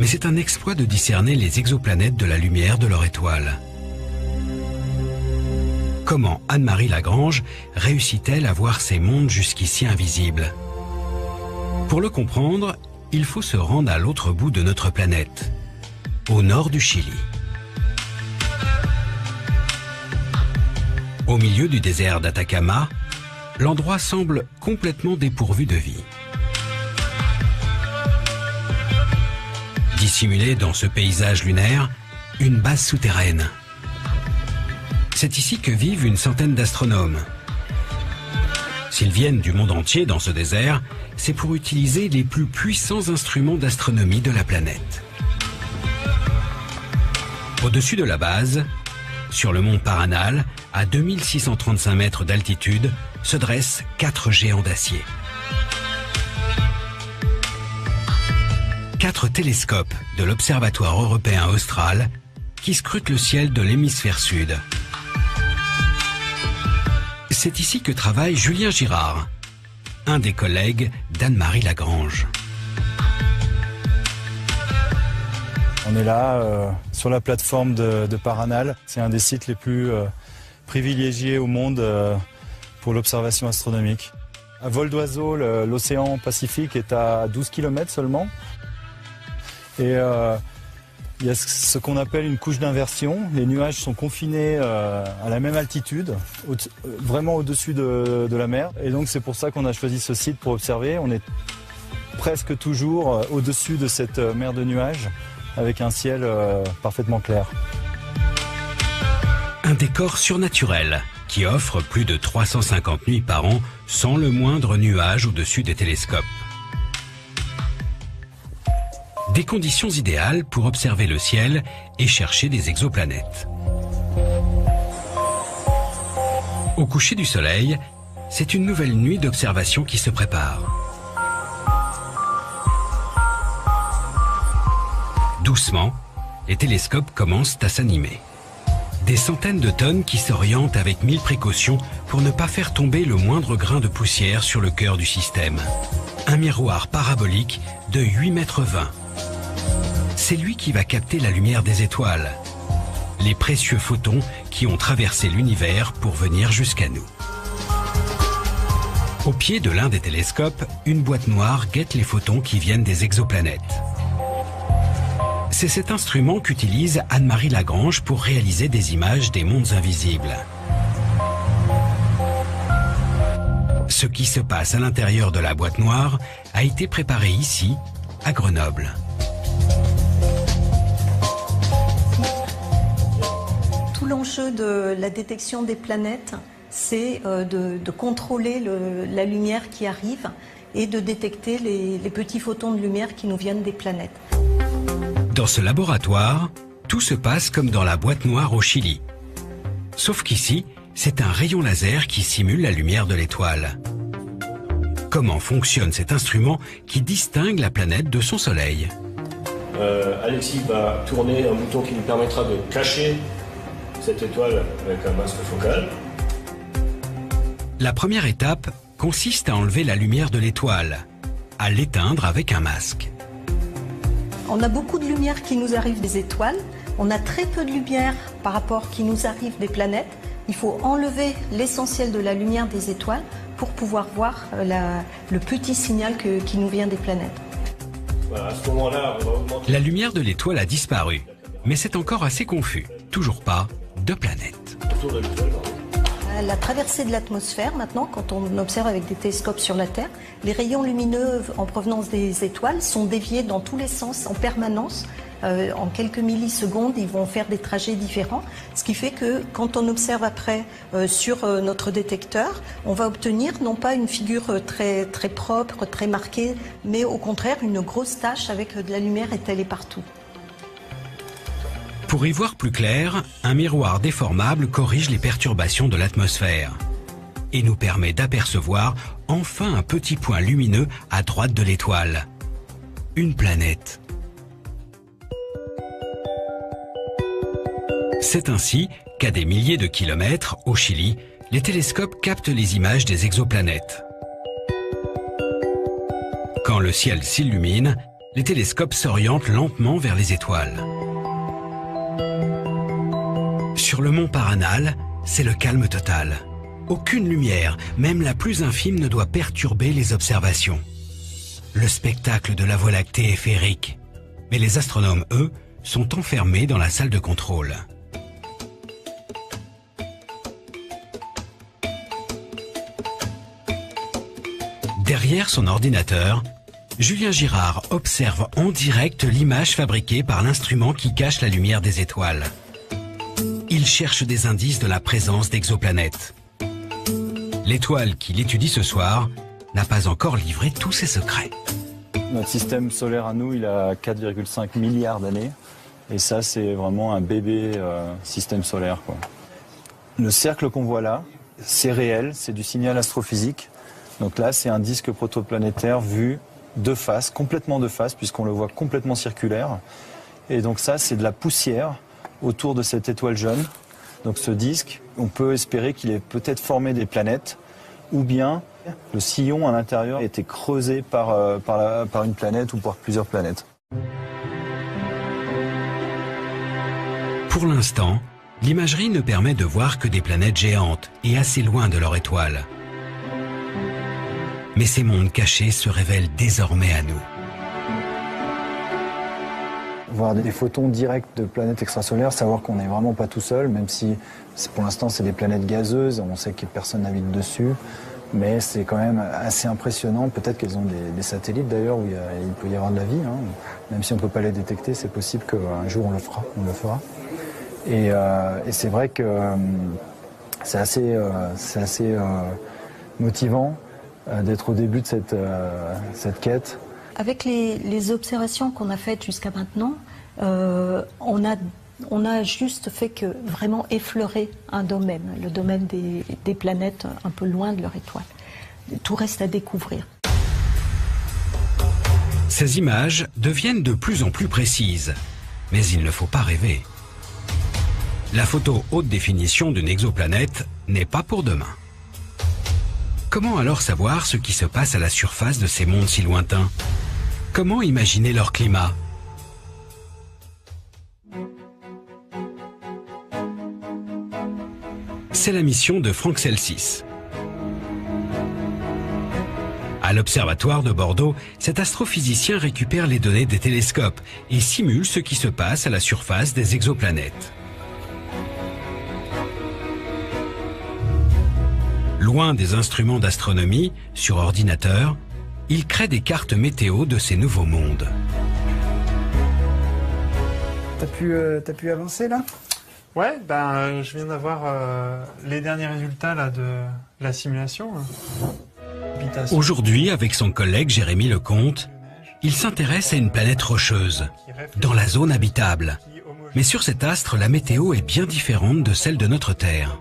Mais c'est un exploit de discerner les exoplanètes de la lumière de leur étoile. Comment Anne-Marie Lagrange réussit-elle à voir ces mondes jusqu'ici invisibles? Pour le comprendre, il faut se rendre à l'autre bout de notre planète, au nord du Chili. Au milieu du désert d'Atacama, l'endroit semble complètement dépourvu de vie. Dissimulée dans ce paysage lunaire, une base souterraine. C'est ici que vivent une centaine d'astronomes. S'ils viennent du monde entier dans ce désert, c'est pour utiliser les plus puissants instruments d'astronomie de la planète. Au-dessus de la base, sur le mont Paranal, à 2635 mètres d'altitude, se dressent 4 géants d'acier. 4 télescopes de l'Observatoire européen austral qui scrutent le ciel de l'hémisphère sud. C'est ici que travaille Julien Girard, un des collègues d'Anne-Marie Lagrange. On est là sur la plateforme de Paranal. C'est un des sites les plus privilégiés au monde pour l'observation astronomique. À vol d'oiseau, l'océan Pacifique est à 12 km seulement. Et Il y a ce qu'on appelle une couche d'inversion. Les nuages sont confinés à la même altitude, vraiment au-dessus de la mer. Et donc c'est pour ça qu'on a choisi ce site pour observer. On est presque toujours au-dessus de cette mer de nuages, avec un ciel parfaitement clair. Un décor surnaturel qui offre plus de 350 nuits par an sans le moindre nuage au-dessus des télescopes. Des conditions idéales pour observer le ciel et chercher des exoplanètes. Au coucher du soleil, c'est une nouvelle nuit d'observation qui se prépare. Doucement, les télescopes commencent à s'animer. Des centaines de tonnes qui s'orientent avec 1000 précautions pour ne pas faire tomber le moindre grain de poussière sur le cœur du système. Un miroir parabolique de 8,20 mètres. C'est lui qui va capter la lumière des étoiles, les précieux photons qui ont traversé l'univers pour venir jusqu'à nous. Au pied de l'un des télescopes, une boîte noire guette les photons qui viennent des exoplanètes. C'est cet instrument qu'utilise Anne-Marie Lagrange pour réaliser des images des mondes invisibles. Ce qui se passe à l'intérieur de la boîte noire a été préparé ici, à Grenoble. Tout l'enjeu de la détection des planètes, c'est de contrôler la lumière qui arrive et de détecter les petits photons de lumière qui nous viennent des planètes. Dans ce laboratoire, tout se passe comme dans la boîte noire au Chili. Sauf qu'ici, c'est un rayon laser qui simule la lumière de l'étoile. Comment fonctionne cet instrument qui distingue la planète de son soleil? Alexis va tourner un bouton qui lui permettra de cacher cette étoile avec un masque focal. La première étape consiste à enlever la lumière de l'étoile, à l'éteindre avec un masque. On a beaucoup de lumière qui nous arrive des étoiles, on a très peu de lumière par rapport qui nous arrive des planètes. Il faut enlever l'essentiel de la lumière des étoiles pour pouvoir voir le petit signal qui nous vient des planètes. Voilà, à ce moment-là, on va augmenter. La lumière de l'étoile a disparu, mais c'est encore assez confus. Toujours pas de planète. Autour de l'étoile, pardon. La traversée de l'atmosphère, maintenant, quand on observe avec des télescopes sur la Terre, les rayons lumineux en provenance des étoiles sont déviés dans tous les sens en permanence. En quelques millisecondes, ils vont faire des trajets différents, ce qui fait que quand on observe après sur notre détecteur, on va obtenir non pas une figure très, très propre, très marquée, mais au contraire une grosse tache avec de la lumière étalée partout. Pour y voir plus clair, un miroir déformable corrige les perturbations de l'atmosphère et nous permet d'apercevoir enfin un petit point lumineux à droite de l'étoile. Une planète. C'est ainsi qu'à des milliers de kilomètres, au Chili, les télescopes captent les images des exoplanètes. Quand le ciel s'illumine, les télescopes s'orientent lentement vers les étoiles. Sur le mont Paranal, c'est le calme total. Aucune lumière, même la plus infime, ne doit perturber les observations. Le spectacle de la Voie lactée est féerique. Mais les astronomes, eux, sont enfermés dans la salle de contrôle. Derrière son ordinateur, Julien Girard observe en direct l'image fabriquée par l'instrument qui cache la lumière des étoiles. Il cherche des indices de la présence d'exoplanètes. L'étoile qu'il étudie ce soir n'a pas encore livré tous ses secrets. Notre système solaire à nous, il a 4,5 milliards d'années. Et ça, c'est vraiment un bébé système solaire, quoi. Le cercle qu'on voit là, c'est réel, c'est du signal astrophysique. Donc là, c'est un disque protoplanétaire vu de face, complètement de face, puisqu'on le voit complètement circulaire. Et donc ça, c'est de la poussière autour de cette étoile jaune. Donc ce disque, on peut espérer qu'il ait peut-être formé des planètes, ou bien le sillon à l'intérieur a été creusé par une planète ou par plusieurs planètes. Pour l'instant, l'imagerie ne permet de voir que des planètes géantes et assez loin de leur étoile. Mais ces mondes cachés se révèlent désormais à nous. voir des photons directs de planètes extrasolaires, savoir qu'on n'est vraiment pas tout seul, même si pour l'instant c'est des planètes gazeuses, on sait que personne n'habite dessus, mais c'est quand même assez impressionnant. Peut-être qu'elles ont des satellites d'ailleurs où il peut y avoir de la vie, hein. Même si on ne peut pas les détecter, c'est possible qu'un jour on le fera. Et c'est vrai que c'est assez motivant d'être au début de cette quête. Avec les observations qu'on a faites jusqu'à maintenant, on a juste fait que vraiment effleurer un domaine, le domaine des planètes un peu loin de leur étoile. Tout reste à découvrir. Ces images deviennent de plus en plus précises, mais il ne faut pas rêver. La photo haute définition d'une exoplanète n'est pas pour demain. Comment alors savoir ce qui se passe à la surface de ces mondes si lointains? Comment imaginer leur climat? C'est la mission de Franck Celsis. À l'Observatoire de Bordeaux, cet astrophysicien récupère les données des télescopes et simule ce qui se passe à la surface des exoplanètes. Loin des instruments d'astronomie, sur ordinateur, il crée des cartes météo de ces nouveaux mondes. T'as pu avancer là? Ouais, je viens d'avoir les derniers résultats là, de la simulation. Aujourd'hui, avec son collègue Jérémy Lecomte, il s'intéresse à une planète rocheuse, dans la zone habitable. Mais sur cet astre, la météo est bien différente de celle de notre Terre.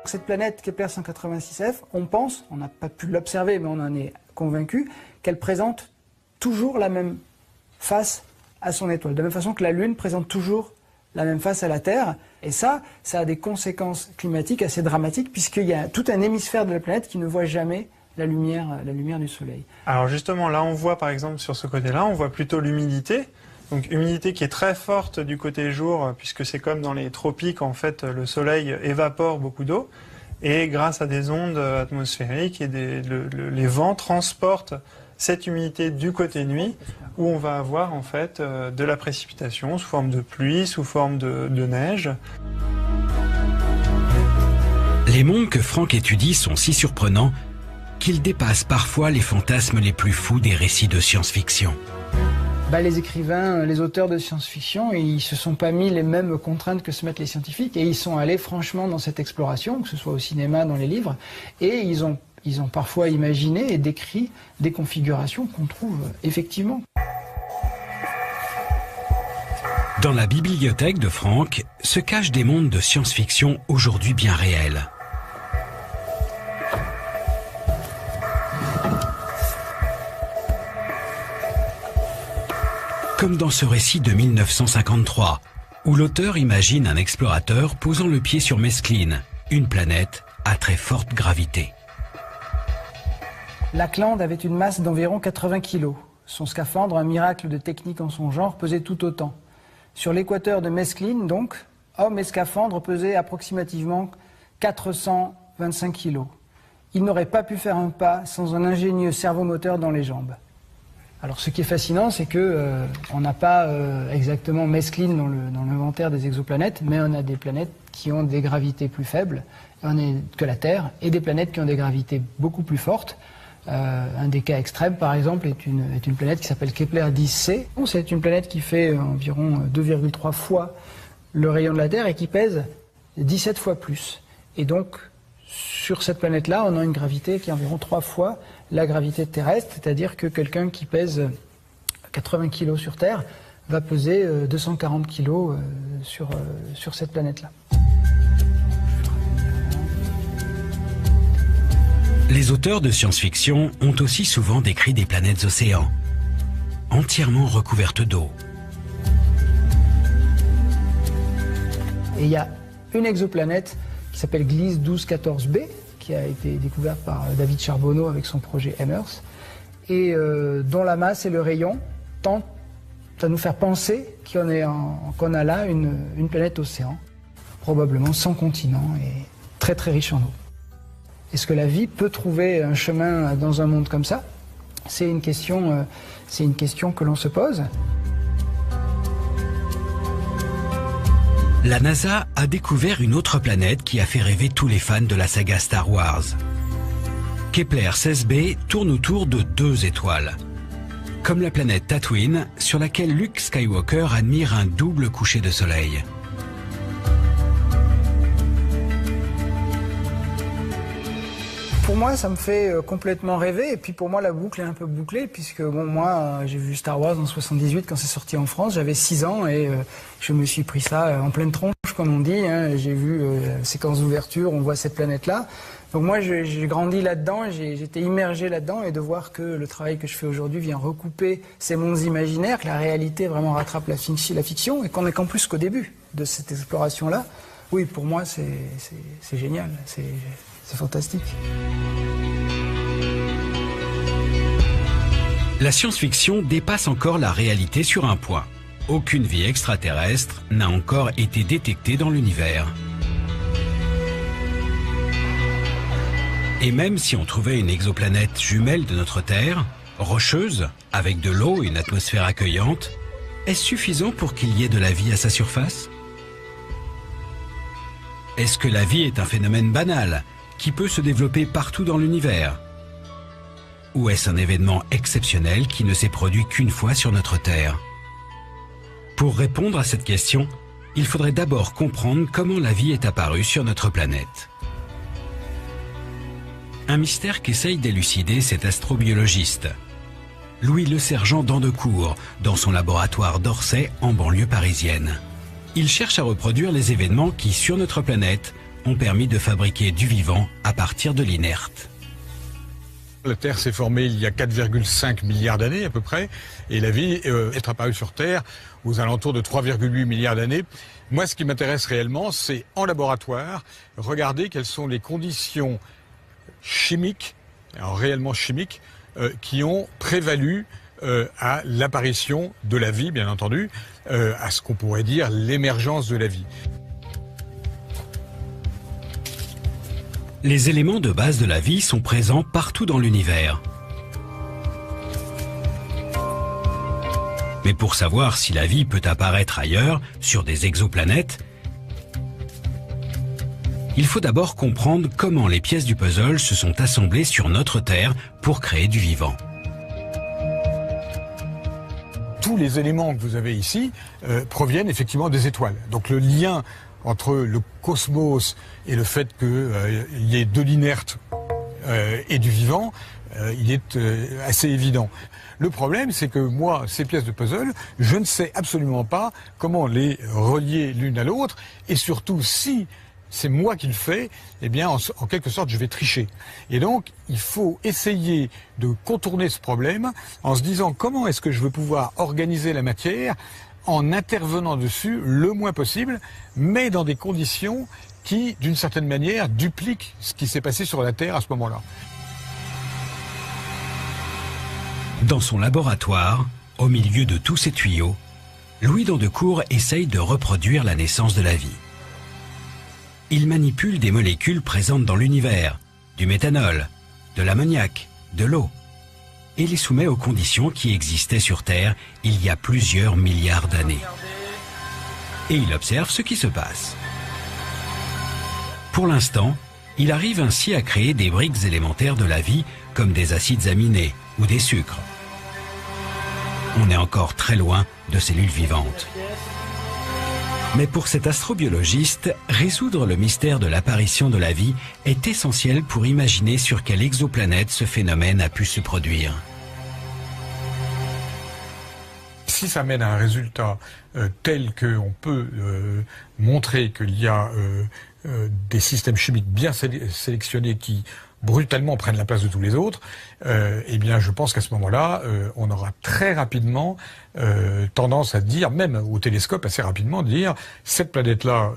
Cette planète Kepler 186f, on pense, on n'a pas pu l'observer, mais on en est convaincu, qu'elle présente toujours la même face à son étoile. De la même façon que la Lune présente toujours la même face à la Terre. Et ça a des conséquences climatiques assez dramatiques, puisqu'il y a tout un hémisphère de la planète qui ne voit jamais la lumière du Soleil. Alors justement, là on voit par exemple sur ce côté-là, on voit plutôt l'humidité. Donc humidité qui est très forte du côté jour, puisque c'est comme dans les tropiques, en fait, le soleil évapore beaucoup d'eau. Et grâce à des ondes atmosphériques, et les vents transportent cette humidité du côté nuit, où on va avoir en fait de la précipitation sous forme de pluie, sous forme de neige. Les mondes que Franck étudie sont si surprenants qu'ils dépassent parfois les fantasmes les plus fous des récits de science-fiction. Les écrivains, les auteurs de science-fiction, ils ne se sont pas mis les mêmes contraintes que se mettent les scientifiques, et ils sont allés franchement dans cette exploration, que ce soit au cinéma, dans les livres, et ils ont parfois imaginé et décrit des configurations qu'on trouve effectivement. Dans la bibliothèque de Franck se cachent des mondes de science-fiction aujourd'hui bien réels. Comme dans ce récit de 1953, où l'auteur imagine un explorateur posant le pied sur Mescline, une planète à très forte gravité. Lackland avait une masse d'environ 80 kg. Son scaphandre, un miracle de technique en son genre, pesait tout autant. Sur l'équateur de Mescline, donc, homme et scaphandre pesaient approximativement 425 kg. Il n'aurait pas pu faire un pas sans un ingénieux servomoteur dans les jambes. Alors ce qui est fascinant, c'est que on n'a pas exactement Mescline dans l'inventaire des exoplanètes, mais on a des planètes qui ont des gravités plus faibles que la Terre, et des planètes qui ont des gravités beaucoup plus fortes. Un des cas extrêmes, par exemple, est une planète qui s'appelle Kepler 10c. C'est une planète qui fait environ 2,3 fois le rayon de la Terre et qui pèse 17 fois plus. Et donc, sur cette planète-là, on a une gravité qui est environ 3 fois la gravité terrestre, c'est-à-dire que quelqu'un qui pèse 80 kg sur Terre va peser 240 kg sur cette planète-là. Les auteurs de science-fiction ont aussi souvent décrit des planètes océans, entièrement recouvertes d'eau. Et il y a une exoplanète qui s'appelle Gliese 1214b, qui a été découverte par David Charbonneau avec son projet Emers, et dont la masse et le rayon tentent à nous faire penser qu'on a là une planète océan, probablement sans continent et très très riche en eau. Est-ce que la vie peut trouver un chemin dans un monde comme ça? C'est une question que l'on se pose. La NASA a découvert une autre planète qui a fait rêver tous les fans de la saga Star Wars. Kepler 16b tourne autour de 2 étoiles. Comme la planète Tatooine, sur laquelle Luke Skywalker admire un double coucher de soleil. Pour moi, ça me fait complètement rêver. Et puis pour moi, la boucle est un peu bouclée, puisque bon, moi, j'ai vu Star Wars en 78 quand c'est sorti en France. J'avais 6 ans et je me suis pris ça en pleine tronche, comme on dit. Hein. J'ai vu séquence d'ouverture, on voit cette planète-là. Donc moi, j'ai grandi là-dedans, j'étais immergé là-dedans, et de voir que le travail que je fais aujourd'hui vient recouper ces mondes imaginaires, que la réalité vraiment rattrape la fiction, et qu'on n'est qu'en plus qu'au début de cette exploration-là. Oui, pour moi, c'est génial, c'est fantastique. La science-fiction dépasse encore la réalité sur un point. Aucune vie extraterrestre n'a encore été détectée dans l'univers. Et même si on trouvait une exoplanète jumelle de notre Terre, rocheuse, avec de l'eau et une atmosphère accueillante, est-ce suffisant pour qu'il y ait de la vie à sa surface? Est-ce que la vie est un phénomène banal, qui peut se développer partout dans l'univers? Ou est-ce un événement exceptionnel qui ne s'est produit qu'une fois sur notre Terre? Pour répondre à cette question, il faudrait d'abord comprendre comment la vie est apparue sur notre planète. Un mystère qu'essaye d'élucider cet astrobiologiste. Louis Lesergent d'Andecourt, dans son laboratoire d'Orsay en banlieue parisienne. Il cherche à reproduire les événements qui, sur notre planète, ont permis de fabriquer du vivant à partir de l'inerte. La Terre s'est formée il y a 4,5 milliards d'années à peu près, et la vie est apparue sur Terre aux alentours de 3,8 milliards d'années. Moi, ce qui m'intéresse réellement, c'est en laboratoire, regarder quelles sont les conditions chimiques, alors réellement chimiques, qui ont prévalu à l'apparition de la vie, bien entendu, à ce qu'on pourrait dire l'émergence de la vie. Les éléments de base de la vie sont présents partout dans l'univers. Mais pour savoir si la vie peut apparaître ailleurs, sur des exoplanètes, il faut d'abord comprendre comment les pièces du puzzle se sont assemblées sur notre Terre pour créer du vivant. Tous les éléments que vous avez ici proviennent effectivement des étoiles. Donc le lien entre le cosmos et le fait qu'il y ait de l'inerte et du vivant, il est assez évident. Le problème, c'est que moi, ces pièces de puzzle, je ne sais absolument pas comment les relier l'une à l'autre, et surtout si c'est moi qui le fais, eh bien, en quelque sorte, je vais tricher. Et donc, il faut essayer de contourner ce problème en se disant comment est-ce que je veux pouvoir organiser la matière en intervenant dessus le moins possible, mais dans des conditions qui, d'une certaine manière, dupliquent ce qui s'est passé sur la Terre à ce moment-là. Dans son laboratoire, au milieu de tous ces tuyaux, Louis d'Andecourt essaye de reproduire la naissance de la vie. Il manipule des molécules présentes dans l'univers, du méthanol, de l'ammoniac, de l'eau, et les soumet aux conditions qui existaient sur Terre il y a plusieurs milliards d'années. Et il observe ce qui se passe. Pour l'instant, il arrive ainsi à créer des briques élémentaires de la vie comme des acides aminés ou des sucres. On est encore très loin de cellules vivantes. Mais pour cet astrobiologiste, résoudre le mystère de l'apparition de la vie est essentiel pour imaginer sur quelle exoplanète ce phénomène a pu se produire. Si ça mène à un résultat tel qu'on peut montrer qu'il y a des systèmes chimiques bien sélectionnés qui brutalement prennent la place de tous les autres, eh bien je pense qu'à ce moment-là, on aura très rapidement tendance à dire, même au télescope assez rapidement, dire cette planète-là,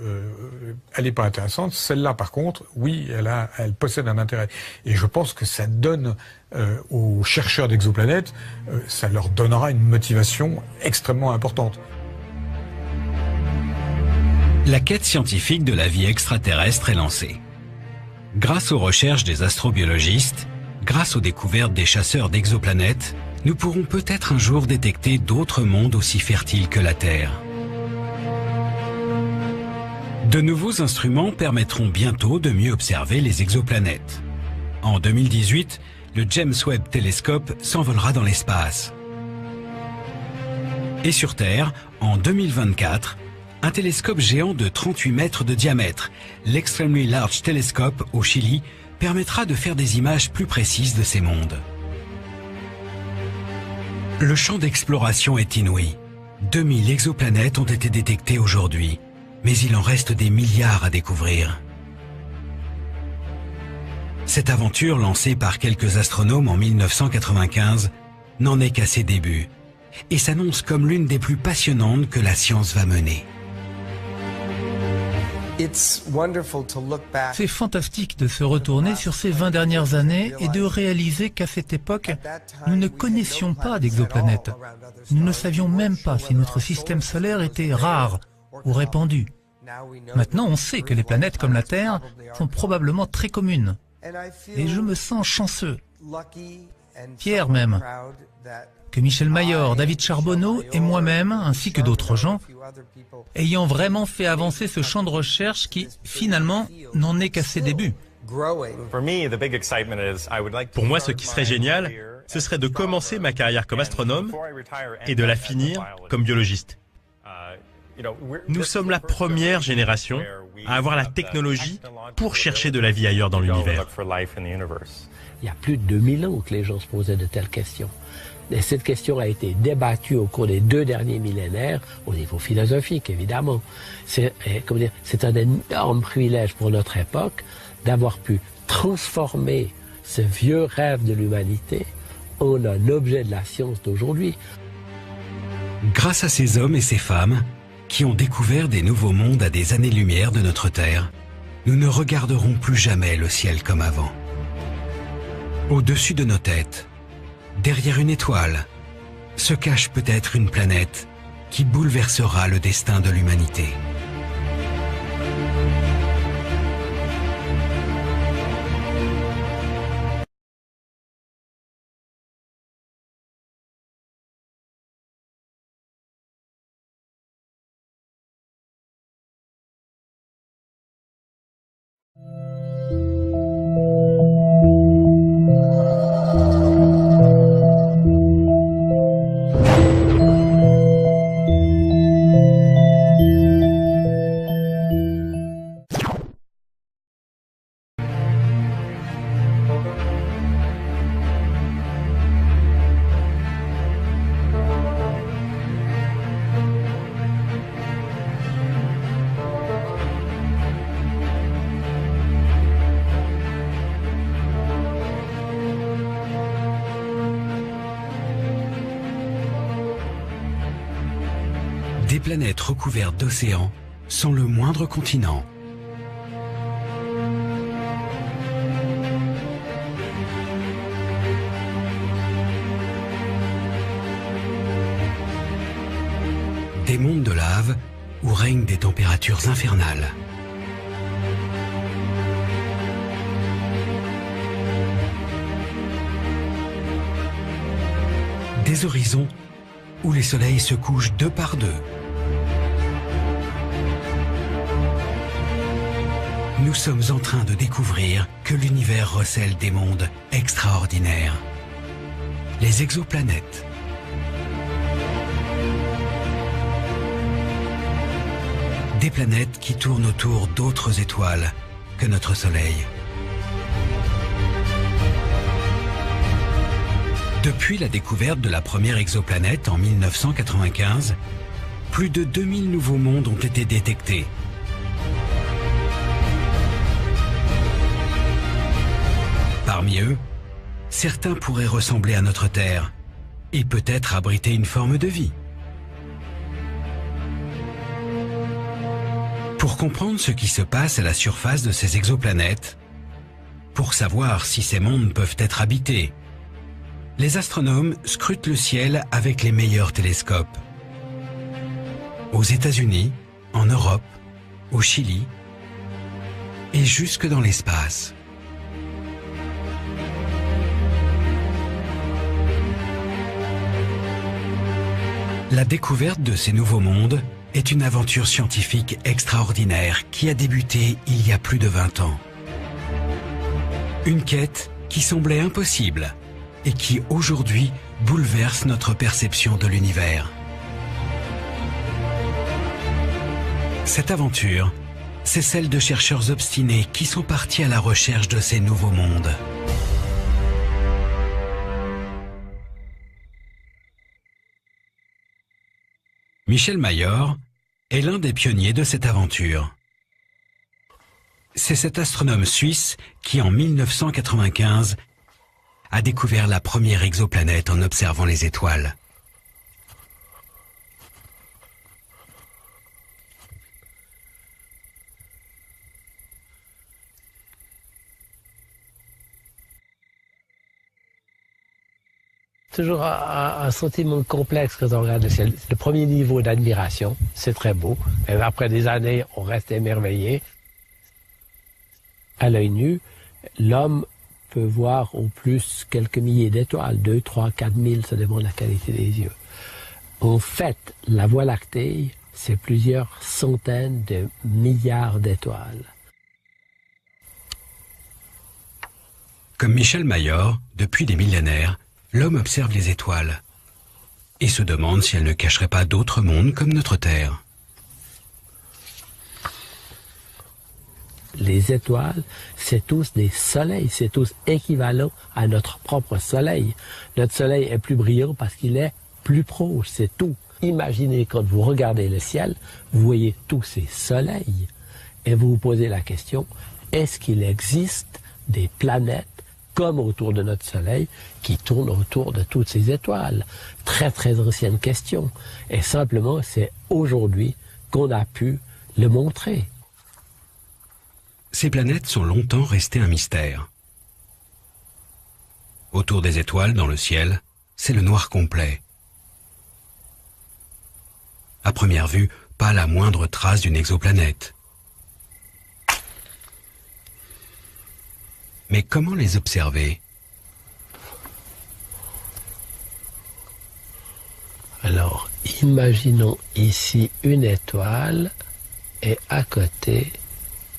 elle n'est pas intéressante, celle-là par contre, oui, elle possède un intérêt. Et je pense que ça donne aux chercheurs d'exoplanètes, ça leur donnera une motivation extrêmement importante. La quête scientifique de la vie extraterrestre est lancée. Grâce aux recherches des astrobiologistes, grâce aux découvertes des chasseurs d'exoplanètes, nous pourrons peut-être un jour détecter d'autres mondes aussi fertiles que la Terre. De nouveaux instruments permettront bientôt de mieux observer les exoplanètes. En 2018, le James Webb Telescope s'envolera dans l'espace. Et sur Terre, en 2024, un télescope géant de 38 mètres de diamètre, l'Extremely Large Telescope au Chili, permettra de faire des images plus précises de ces mondes. Le champ d'exploration est inouï. 2000 exoplanètes ont été détectées aujourd'hui, mais il en reste des milliards à découvrir. Cette aventure lancée par quelques astronomes en 1995 n'en est qu'à ses débuts et s'annonce comme l'une des plus passionnantes que la science va mener. C'est fantastique de se retourner sur ces 20 dernières années et de réaliser qu'à cette époque, nous ne connaissions pas d'exoplanètes. Nous ne savions même pas si notre système solaire était rare ou répandu. Maintenant, on sait que les planètes comme la Terre sont probablement très communes. Et je me sens chanceux, fier même, que Michel Mayor, David Charbonneau et moi-même, ainsi que d'autres gens, ayant vraiment fait avancer ce champ de recherche qui, finalement, n'en est qu'à ses débuts. Pour moi, ce qui serait génial, ce serait de commencer ma carrière comme astronome et de la finir comme biologiste. Nous sommes la première génération à avoir la technologie pour chercher de la vie ailleurs dans l'univers. Il y a plus de 2000 ans que les gens se posaient de telles questions. Et cette question a été débattue au cours des 2 derniers millénaires, au niveau philosophique, évidemment. C'est un énorme privilège pour notre époque d'avoir pu transformer ce vieux rêve de l'humanité en un objet de la science d'aujourd'hui. Grâce à ces hommes et ces femmes qui ont découvert des nouveaux mondes à des années-lumière de notre Terre, nous ne regarderons plus jamais le ciel comme avant. Au-dessus de nos têtes, derrière une étoile, se cache peut-être une planète qui bouleversera le destin de l'humanité. Des planètes recouvertes d'océans sans le moindre continent. Des mondes de lave où règnent des températures infernales. Des horizons où les soleils se couchent 2 par 2. Nous sommes en train de découvrir que l'univers recèle des mondes extraordinaires. Les exoplanètes. Des planètes qui tournent autour d'autres étoiles que notre Soleil. Depuis la découverte de la première exoplanète en 1995, plus de 2000 nouveaux mondes ont été détectés. Parmi eux, certains pourraient ressembler à notre Terre et peut-être abriter une forme de vie. Pour comprendre ce qui se passe à la surface de ces exoplanètes, pour savoir si ces mondes peuvent être habités, les astronomes scrutent le ciel avec les meilleurs télescopes. Aux États-Unis, en Europe, au Chili et jusque dans l'espace. La découverte de ces nouveaux mondes est une aventure scientifique extraordinaire qui a débuté il y a plus de 20 ans. Une quête qui semblait impossible et qui aujourd'hui bouleverse notre perception de l'univers. Cette aventure, c'est celle de chercheurs obstinés qui sont partis à la recherche de ces nouveaux mondes. Michel Mayor est l'un des pionniers de cette aventure. C'est cet astronome suisse qui, en 1995, a découvert la première exoplanète en observant les étoiles. Toujours un sentiment complexe quand on regarde le ciel. Le premier niveau d'admiration, c'est très beau. Et après des années, on reste émerveillé. À l'œil nu, l'homme peut voir au plus quelques milliers d'étoiles, 2, 3, 4 000, ça dépend de la qualité des yeux. En fait, la Voie lactée, c'est plusieurs centaines de milliards d'étoiles. Comme Michel Mayor, depuis des millénaires, l'homme observe les étoiles et se demande si elles ne cacheraient pas d'autres mondes comme notre Terre. Les étoiles, c'est tous des soleils, c'est tous équivalents à notre propre soleil. Notre soleil est plus brillant parce qu'il est plus proche, c'est tout. Imaginez quand vous regardez le ciel, vous voyez tous ces soleils et vous vous posez la question, est-ce qu'il existe des planètes comme autour de notre Soleil, qui tourne autour de toutes ces étoiles? Très très ancienne question. Et simplement, c'est aujourd'hui qu'on a pu le montrer. Ces planètes sont longtemps restées un mystère. Autour des étoiles, dans le ciel, c'est le noir complet. À première vue, pas la moindre trace d'une exoplanète. Mais comment les observer? Alors, imaginons ici une étoile et à côté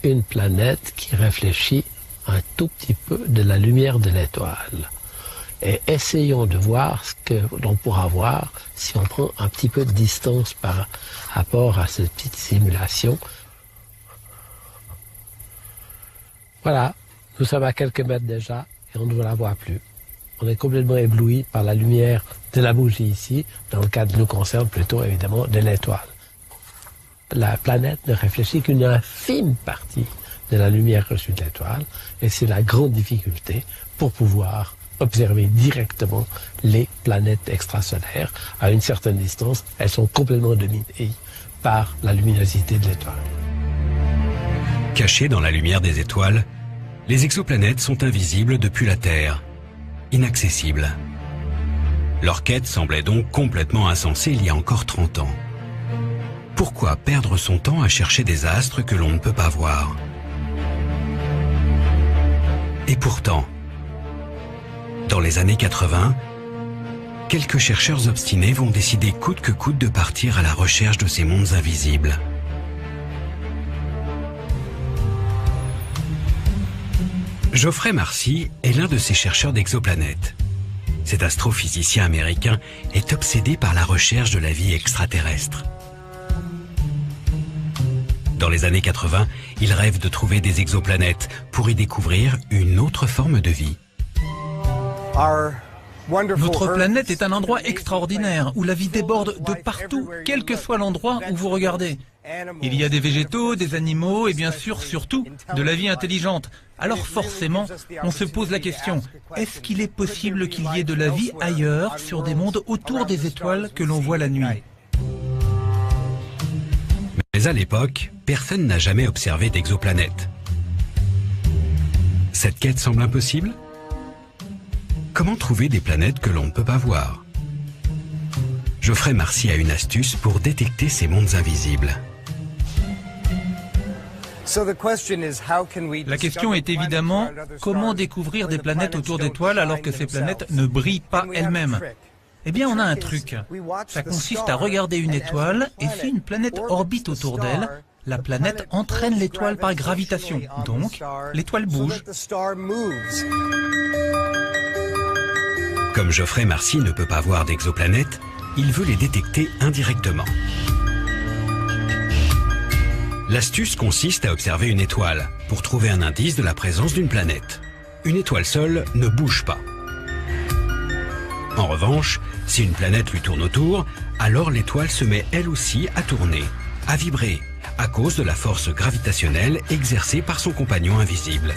une planète qui réfléchit un tout petit peu de la lumière de l'étoile. Et essayons de voir ce que l'on pourra voir si on prend un petit peu de distance par rapport à cette petite simulation. Voilà. Nous sommes à quelques mètres déjà et on ne la voit plus. On est complètement ébloui par la lumière de la bougie ici, dans le cas qui nous concerne plutôt évidemment de l'étoile. La planète ne réfléchit qu'une infime partie de la lumière reçue de l'étoile et c'est la grande difficulté pour pouvoir observer directement les planètes extrasolaires. À une certaine distance, elles sont complètement dominées par la luminosité de l'étoile. Cachées dans la lumière des étoiles, les exoplanètes sont invisibles depuis la Terre, inaccessibles. Leur quête semblait donc complètement insensée il y a encore 30 ans. Pourquoi perdre son temps à chercher des astres que l'on ne peut pas voir? Et pourtant, dans les années 80, quelques chercheurs obstinés vont décider coûte que coûte de partir à la recherche de ces mondes invisibles. Geoffrey Marcy est l'un de ces chercheurs d'exoplanètes. Cet astrophysicien américain est obsédé par la recherche de la vie extraterrestre. Dans les années 80, il rêve de trouver des exoplanètes pour y découvrir une autre forme de vie. Notre planète est un endroit extraordinaire où la vie déborde de partout, quel que soit l'endroit où vous regardez. Il y a des végétaux, des animaux et bien sûr, surtout, de la vie intelligente. Alors forcément, on se pose la question, est-ce qu'il est possible qu'il y ait de la vie ailleurs, sur des mondes autour des étoiles que l'on voit la nuit? Mais à l'époque, personne n'a jamais observé d'exoplanète. Cette quête semble impossible? Comment trouver des planètes que l'on ne peut pas voir? Geoffrey Marcy a une astuce pour détecter ces mondes invisibles. La question est évidemment comment découvrir des planètes autour d'étoiles alors que ces planètes ne brillent pas elles-mêmes. Eh bien, on a un truc. Ça consiste à regarder une étoile, et si une planète orbite autour d'elle, la planète entraîne l'étoile par gravitation. Donc, l'étoile bouge. Comme Geoffrey Marcy ne peut pas voir d'exoplanètes, il veut les détecter indirectement. L'astuce consiste à observer une étoile pour trouver un indice de la présence d'une planète. Une étoile seule ne bouge pas. En revanche, si une planète lui tourne autour, alors l'étoile se met elle aussi à tourner, à vibrer, à cause de la force gravitationnelle exercée par son compagnon invisible.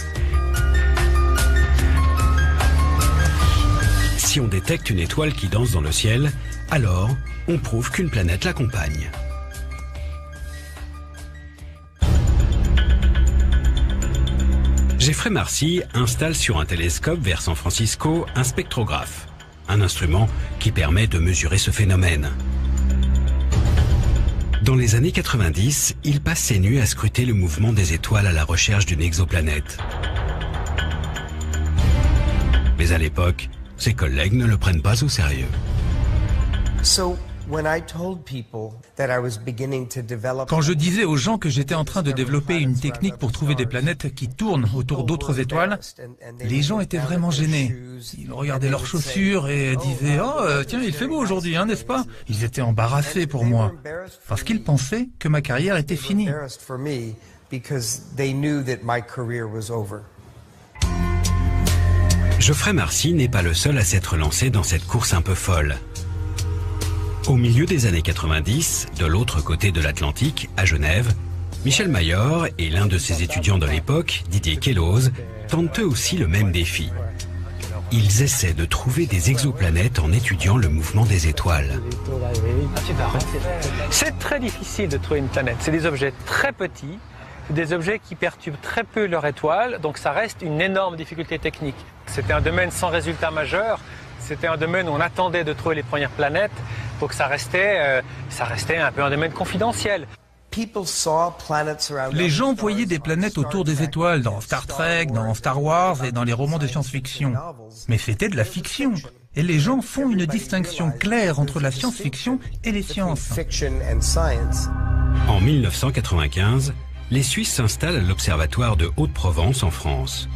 Si on détecte une étoile qui danse dans le ciel, alors on prouve qu'une planète l'accompagne. Geoffrey Marcy installe sur un télescope vers San Francisco un spectrographe, un instrument qui permet de mesurer ce phénomène. Dans les années 90, il passe ses nuits à scruter le mouvement des étoiles à la recherche d'une exoplanète. Mais à l'époque, ses collègues ne le prennent pas au sérieux. Quand je disais aux gens que j'étais en train de développer une technique pour trouver des planètes qui tournent autour d'autres étoiles, les gens étaient vraiment gênés. Ils regardaient leurs chaussures et disaient « Oh, tiens, il fait beau aujourd'hui, hein, n'est-ce pas ?» Ils étaient embarrassés pour moi, parce qu'ils pensaient que ma carrière était finie. Geoffrey Marcy n'est pas le seul à s'être lancé dans cette course un peu folle. Au milieu des années 90, de l'autre côté de l'Atlantique, à Genève, Michel Mayor et l'un de ses étudiants de l'époque, Didier Queloz, tentent eux aussi le même défi. Ils essaient de trouver des exoplanètes en étudiant le mouvement des étoiles. C'est très difficile de trouver une planète. C'est des objets très petits, des objets qui perturbent très peu leur étoile, donc ça reste une énorme difficulté technique. C'était un domaine sans résultat majeur, c'était un domaine où on attendait de trouver les premières planètes, donc ça restait un peu un domaine confidentiel. Les gens voyaient des planètes autour des étoiles dans Star Trek, dans Star Wars et dans les romans de science-fiction. Mais c'était de la fiction. Et les gens font une distinction claire entre la science-fiction et les sciences. En 1995, les Suisses s'installent à l'Observatoire de Haute-Provence en France.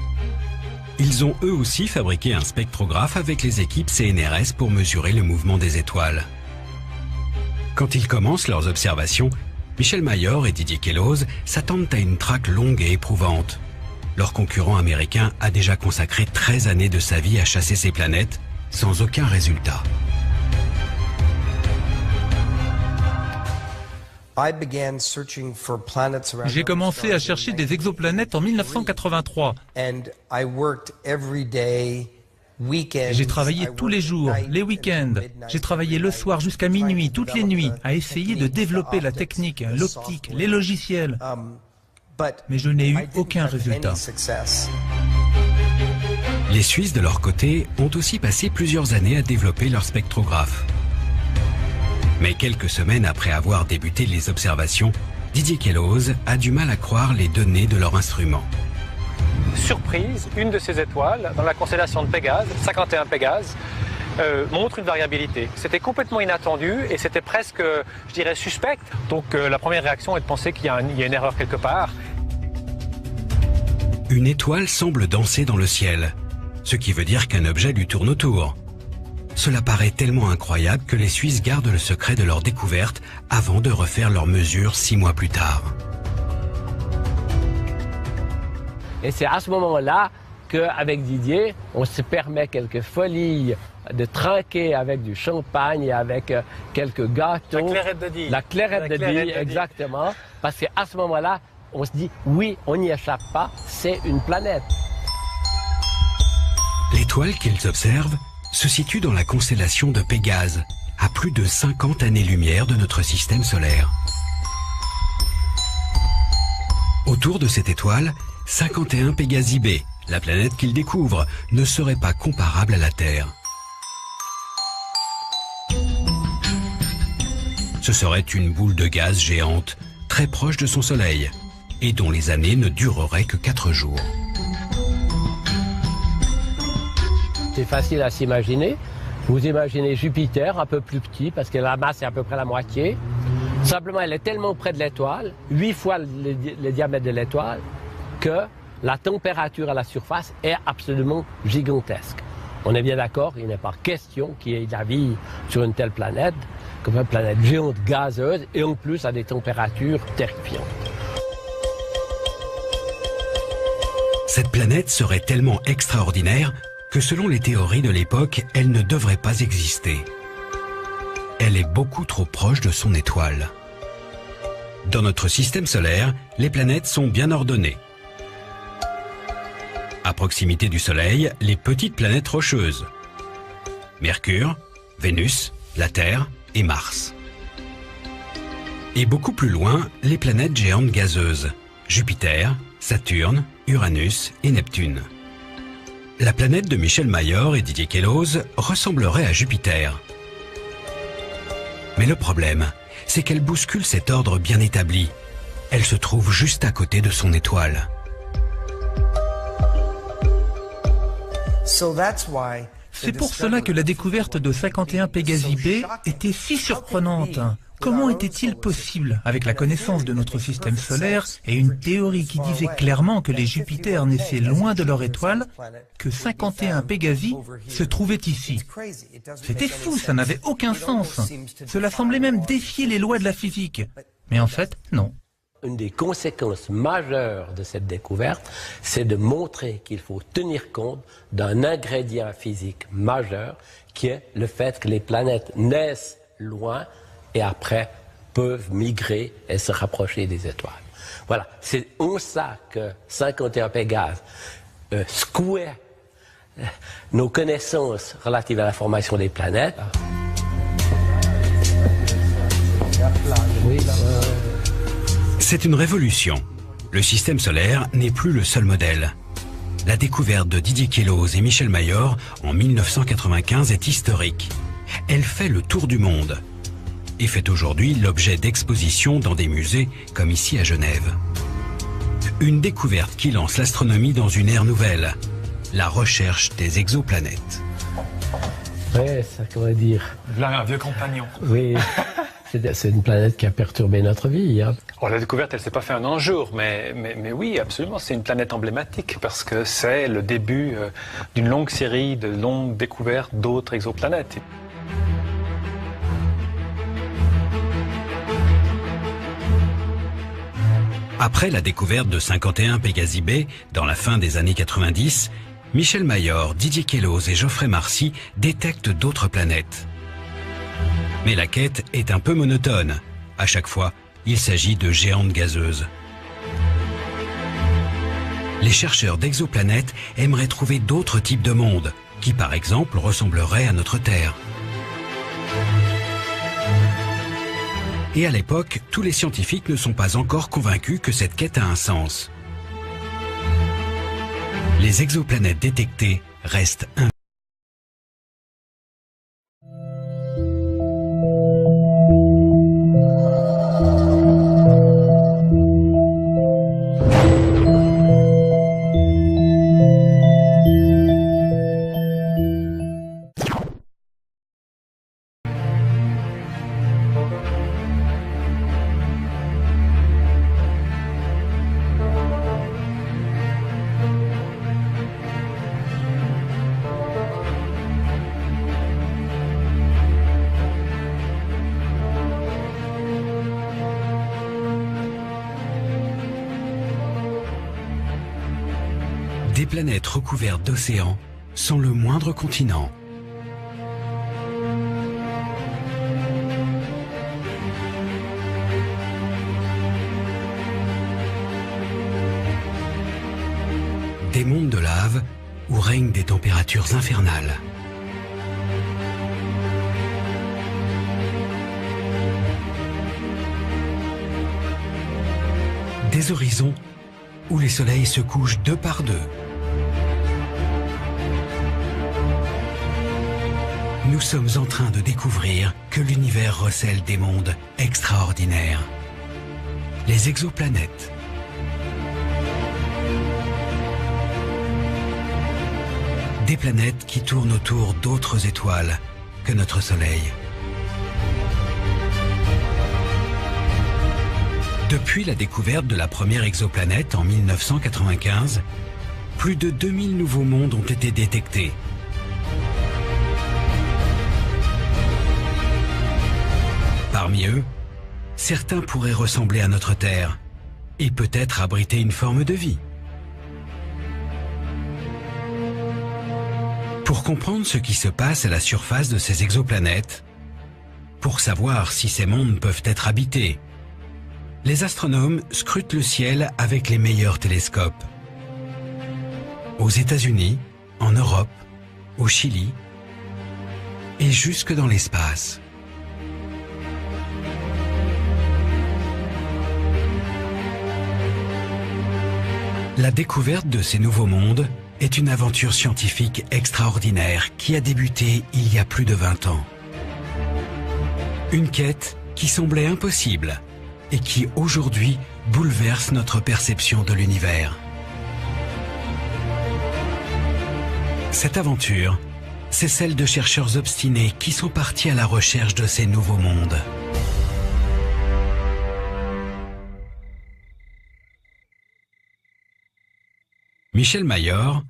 Ils ont eux aussi fabriqué un spectrographe avec les équipes CNRS pour mesurer le mouvement des étoiles. Quand ils commencent leurs observations, Michel Mayor et Didier Queloz s'attendent à une traque longue et éprouvante. Leur concurrent américain a déjà consacré 13 années de sa vie à chasser ces planètes, sans aucun résultat. J'ai commencé à chercher des exoplanètes en 1983. J'ai travaillé tous les jours, les week-ends. J'ai travaillé le soir jusqu'à minuit, toutes les nuits, à essayer de développer la technique, l'optique, les logiciels. Mais je n'ai eu aucun résultat. Les Suisses, de leur côté, ont aussi passé plusieurs années à développer leur spectrographe. Mais quelques semaines après avoir débuté les observations, Didier Queloz a du mal à croire les données de leur instrument. Surprise, une de ces étoiles, dans la constellation de Pégase, 51 Pégase, montre une variabilité. C'était complètement inattendu et c'était presque, je dirais, suspect. Donc la première réaction est de penser qu'il y a une erreur quelque part. Une étoile semble danser dans le ciel, ce qui veut dire qu'un objet lui tourne autour. Cela paraît tellement incroyable que les Suisses gardent le secret de leur découverte avant de refaire leurs mesures 6 mois plus tard. Et c'est à ce moment-là qu'avec Didier, on se permet quelques folies de trinquer avec du champagne et avec quelques gâteaux. La clairette de Die. La clairette de Die, exactement. Parce qu'à ce moment-là, on se dit, oui, on n'y échappe pas, c'est une planète. L'étoile qu'ils observent se situe dans la constellation de Pégase, à plus de 50 années-lumière de notre système solaire. Autour de cette étoile, 51 Pégasi B, la planète qu'ils découvrent, ne serait pas comparable à la Terre. Ce serait une boule de gaz géante, très proche de son Soleil, et dont les années ne dureraient que 4 jours. C'est facile à s'imaginer. Vous imaginez Jupiter, un peu plus petit, parce que la masse est à peu près la moitié. Simplement, elle est tellement près de l'étoile, 8 fois le diamètre de l'étoile, que la température à la surface est absolument gigantesque. On est bien d'accord, il n'est pas question qu'il y ait de la vie sur une telle planète, comme une planète géante gazeuse, et en plus à des températures terrifiantes. Cette planète serait tellement extraordinaire que selon les théories de l'époque, elle ne devrait pas exister. Elle est beaucoup trop proche de son étoile. Dans notre système solaire, les planètes sont bien ordonnées. À proximité du Soleil, les petites planètes rocheuses. Mercure, Vénus, la Terre et Mars. Et beaucoup plus loin, les planètes géantes gazeuses. Jupiter, Saturne, Uranus et Neptune. La planète de Michel Mayor et Didier Queloz ressemblerait à Jupiter. Mais le problème, c'est qu'elle bouscule cet ordre bien établi. Elle se trouve juste à côté de son étoile. C'est pour cela que la découverte de 51 Pégasi b était si surprenante. Comment était-il possible, avec la connaissance de notre système solaire et une théorie qui disait clairement que les Jupiters naissaient loin de leur étoile, que 51 Pégasi se trouvaient ici? C'était fou, ça n'avait aucun sens. Cela semblait même défier les lois de la physique. Mais en fait, non. Une des conséquences majeures de cette découverte, c'est de montrer qu'il faut tenir compte d'un ingrédient physique majeur, qui est le fait que les planètes naissent loin et après peuvent migrer et se rapprocher des étoiles. Voilà, c'est en ça que 51 Pégase secouait nos connaissances relatives à la formation des planètes. C'est une révolution. Le système solaire n'est plus le seul modèle. La découverte de Didier Queloz et Michel Mayor en 1995 est historique. Elle fait le tour du monde et fait aujourd'hui l'objet d'expositions dans des musées comme ici à Genève. Une découverte qui lance l'astronomie dans une ère nouvelle, la recherche des exoplanètes. Oui, ça comment dire. Là, un vieux compagnon. Oui, c'est une planète qui a perturbé notre vie. Hein. Oh, la découverte, elle ne s'est pas faite en un jour, mais oui, absolument, c'est une planète emblématique parce que c'est le début d'une longue série de longues découvertes d'autres exoplanètes. Après la découverte de 51 Pégasi b dans la fin des années 90, Michel Mayor, Didier Queloz et Geoffrey Marcy détectent d'autres planètes. Mais la quête est un peu monotone. À chaque fois, il s'agit de géantes gazeuses. Les chercheurs d'exoplanètes aimeraient trouver d'autres types de mondes, qui par exemple ressembleraient à notre Terre. Et à l'époque, tous les scientifiques ne sont pas encore convaincus que cette quête a un sens. Les exoplanètes détectées restent des planètes recouvertes d'océans sans le moindre continent. Des mondes de lave où règnent des températures infernales. Des horizons où les soleils se couchent deux par deux. Nous sommes en train de découvrir que l'univers recèle des mondes extraordinaires. Les exoplanètes. Des planètes qui tournent autour d'autres étoiles que notre Soleil. Depuis la découverte de la première exoplanète en 1995, plus de 2000 nouveaux mondes ont été détectés. Parmi eux, certains pourraient ressembler à notre Terre et peut-être abriter une forme de vie. Pour comprendre ce qui se passe à la surface de ces exoplanètes, pour savoir si ces mondes peuvent être habités, les astronomes scrutent le ciel avec les meilleurs télescopes. Aux États-Unis, en Europe, au Chili et jusque dans l'espace. La découverte de ces nouveaux mondes est une aventure scientifique extraordinaire qui a débuté il y a plus de 20 ans. Une quête qui semblait impossible et qui aujourd'hui bouleverse notre perception de l'univers. Cette aventure, c'est celle de chercheurs obstinés qui sont partis à la recherche de ces nouveaux mondes. Michel Mayor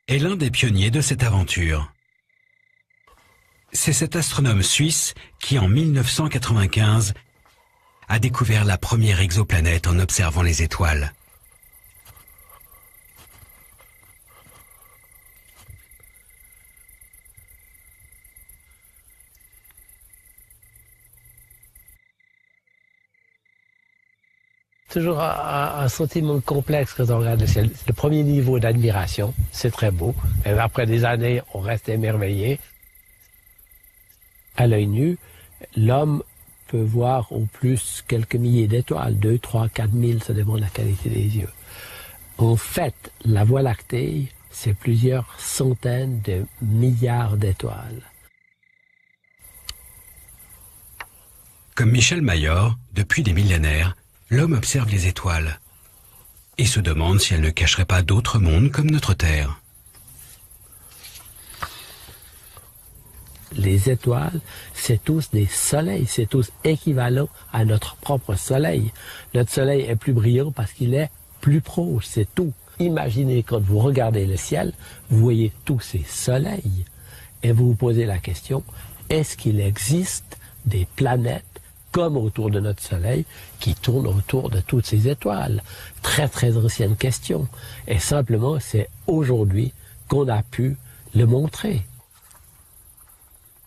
est l'un des pionniers de cette aventure. C'est cet astronome suisse qui, en 1995, a découvert la première exoplanète en observant les étoiles. Toujours un sentiment complexe quand on regarde le ciel. Le premier niveau d'admiration, c'est très beau. Et après des années, on reste émerveillé. À l'œil nu, l'homme peut voir au plus quelques milliers d'étoiles, 2, 3, 4 000, ça dépend de la qualité des yeux. En fait, la Voie lactée, c'est plusieurs centaines de milliards d'étoiles. Comme Michel Mayor, depuis des millénaires, l'homme observe les étoiles et se demande si elles ne cacheraient pas d'autres mondes comme notre Terre. Les étoiles, c'est tous des soleils, c'est tous équivalents à notre propre soleil. Notre soleil est plus brillant parce qu'il est plus proche, c'est tout. Imaginez quand vous regardez le ciel, vous voyez tous ces soleils et vous vous posez la question, est-ce qu'il existe des planètes comme autour de notre Soleil, qui tourne autour de toutes ces étoiles? Très très ancienne question. Et simplement, c'est aujourd'hui qu'on a pu le montrer.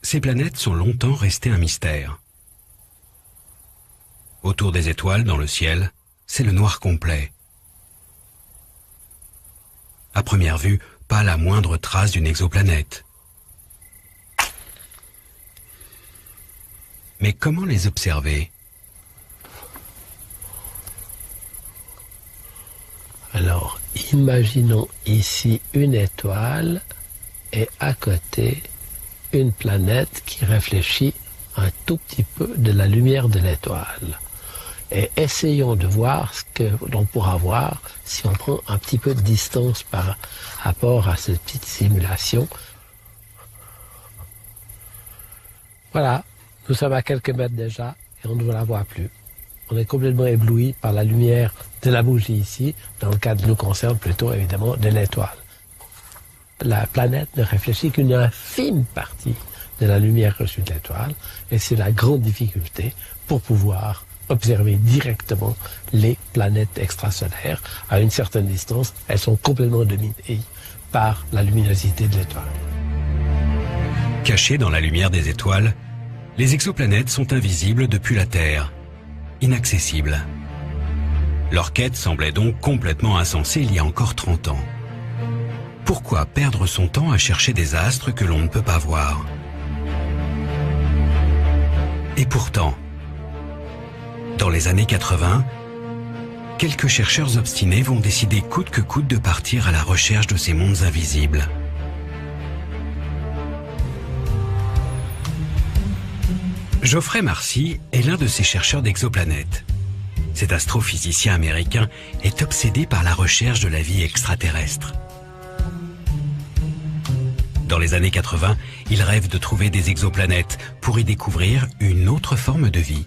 Ces planètes sont longtemps restées un mystère. Autour des étoiles, dans le ciel, c'est le noir complet. À première vue, pas la moindre trace d'une exoplanète. Mais comment les observer? Alors, imaginons ici une étoile et à côté une planète qui réfléchit un tout petit peu de la lumière de l'étoile. Et essayons de voir ce que l'on pourra voir si on prend un petit peu de distance par rapport à cette petite simulation. Voilà. Nous sommes à quelques mètres déjà et on ne la voit plus. On est complètement ébloui par la lumière de la bougie ici, dans le cas qui nous concerne plutôt évidemment de l'étoile. La planète ne réfléchit qu'une infime partie de la lumière reçue de l'étoile et c'est la grande difficulté pour pouvoir observer directement les planètes extrasolaires. À une certaine distance, elles sont complètement dominées par la luminosité de l'étoile. Cachées dans la lumière des étoiles, les exoplanètes sont invisibles depuis la Terre, inaccessibles. Leur quête semblait donc complètement insensée il y a encore 30 ans. Pourquoi perdre son temps à chercher des astres que l'on ne peut pas voir? Et pourtant, dans les années 80, quelques chercheurs obstinés vont décider coûte que coûte de partir à la recherche de ces mondes invisibles. Geoffrey Marcy est l'un de ces chercheurs d'exoplanètes. Cet astrophysicien américain est obsédé par la recherche de la vie extraterrestre. Dans les années 80, il rêve de trouver des exoplanètes pour y découvrir une autre forme de vie.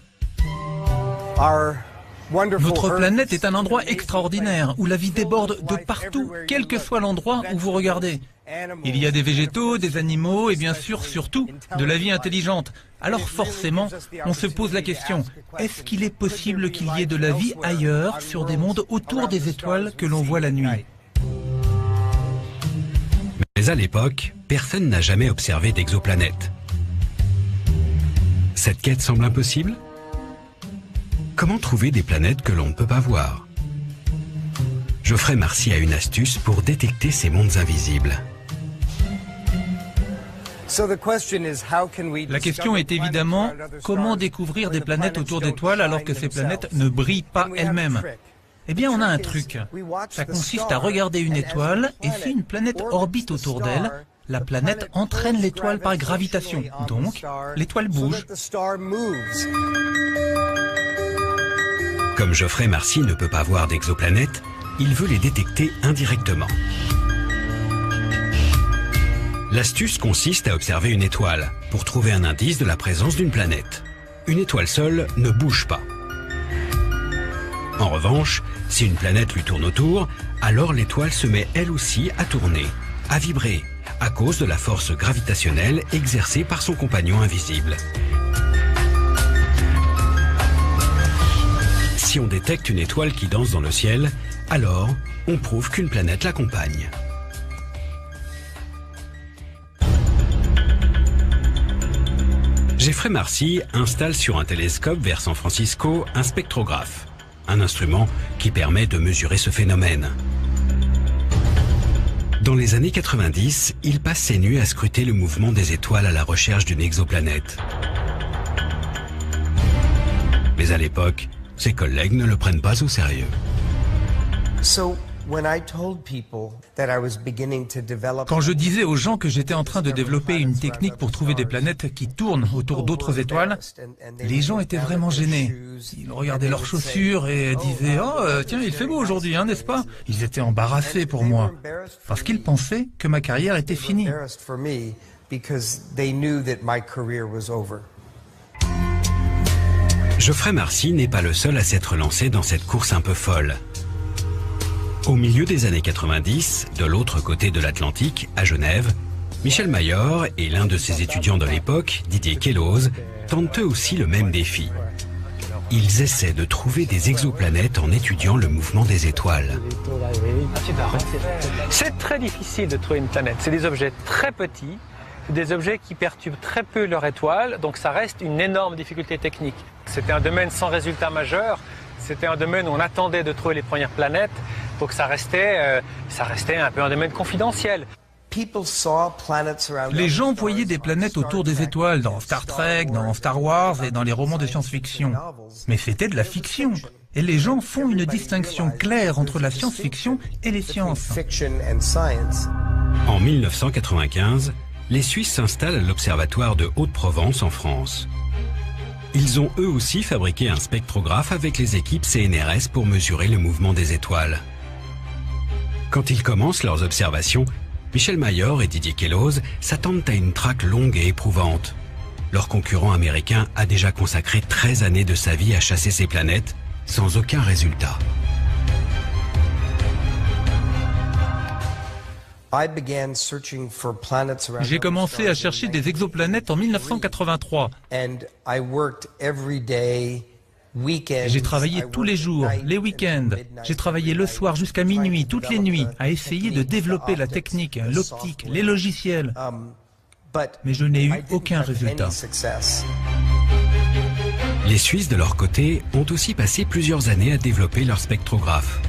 Notre planète est un endroit extraordinaire où la vie déborde de partout, quel que soit l'endroit où vous regardez. Il y a des végétaux, des animaux et bien sûr, surtout, de la vie intelligente. Alors forcément, on se pose la question, est-ce qu'il est possible qu'il y ait de la vie ailleurs, sur des mondes autour des étoiles que l'on voit la nuit? Mais à l'époque, personne n'a jamais observé d'exoplanète. Cette quête semble impossible? Comment trouver des planètes que l'on ne peut pas voir? Geoffrey Marcy a une astuce pour détecter ces mondes invisibles. La question est évidemment, comment découvrir des planètes autour d'étoiles alors que ces planètes ne brillent pas elles-mêmes? Eh bien, on a un truc. Ça consiste à regarder une étoile et si une planète orbite autour d'elle, la planète entraîne l'étoile par gravitation. Donc, l'étoile bouge. Comme Geoffrey Marcy ne peut pas voir d'exoplanètes, il veut les détecter indirectement. L'astuce consiste à observer une étoile pour trouver un indice de la présence d'une planète. Une étoile seule ne bouge pas. En revanche, si une planète lui tourne autour, alors l'étoile se met elle aussi à tourner, à vibrer, à cause de la force gravitationnelle exercée par son compagnon invisible. Si on détecte une étoile qui danse dans le ciel, alors on prouve qu'une planète l'accompagne. Geoffrey Marcy installe sur un télescope vers San Francisco un spectrographe, un instrument qui permet de mesurer ce phénomène. Dans les années 90, il passe ses nuits à scruter le mouvement des étoiles à la recherche d'une exoplanète. Mais à l'époque, ses collègues ne le prennent pas au sérieux. Quand je disais aux gens que j'étais en train de développer une technique pour trouver des planètes qui tournent autour d'autres étoiles, les gens étaient vraiment gênés. Ils regardaient leurs chaussures et disaient « Oh, tiens, il fait beau aujourd'hui, hein, n'est-ce pas ?» Ils étaient embarrassés pour moi, parce qu'ils pensaient que ma carrière était finie. Geoffrey Marcy n'est pas le seul à s'être lancé dans cette course un peu folle. Au milieu des années 90, de l'autre côté de l'Atlantique, à Genève, Michel Mayor et l'un de ses étudiants de l'époque, Didier Queloz, tentent eux aussi le même défi. Ils essaient de trouver des exoplanètes en étudiant le mouvement des étoiles. C'est très difficile de trouver une planète. C'est des objets très petits, des objets qui perturbent très peu leur étoile, donc ça reste une énorme difficulté technique. C'était un domaine sans résultat majeur, c'était un domaine où on attendait de trouver les premières planètes, donc ça restait un peu un domaine confidentiel. Les gens voyaient des planètes autour des étoiles dans Star Trek, dans Star Wars et dans les romans de science-fiction. Mais c'était de la fiction. Et les gens font une distinction claire entre la science-fiction et les sciences. En 1995, les Suisses s'installent à l'Observatoire de Haute-Provence en France. Ils ont eux aussi fabriqué un spectrographe avec les équipes CNRS pour mesurer le mouvement des étoiles. Quand ils commencent leurs observations, Michel Mayor et Didier Queloz s'attendent à une traque longue et éprouvante. Leur concurrent américain a déjà consacré 13 années de sa vie à chasser ces planètes, sans aucun résultat. J'ai commencé à chercher des exoplanètes en 1983. J'ai travaillé tous les jours, les week-ends. J'ai travaillé le soir jusqu'à minuit, toutes les nuits, à essayer de développer la technique, l'optique, les logiciels. Mais je n'ai eu aucun résultat. Les Suisses, de leur côté, ont aussi passé plusieurs années à développer leur spectrographe.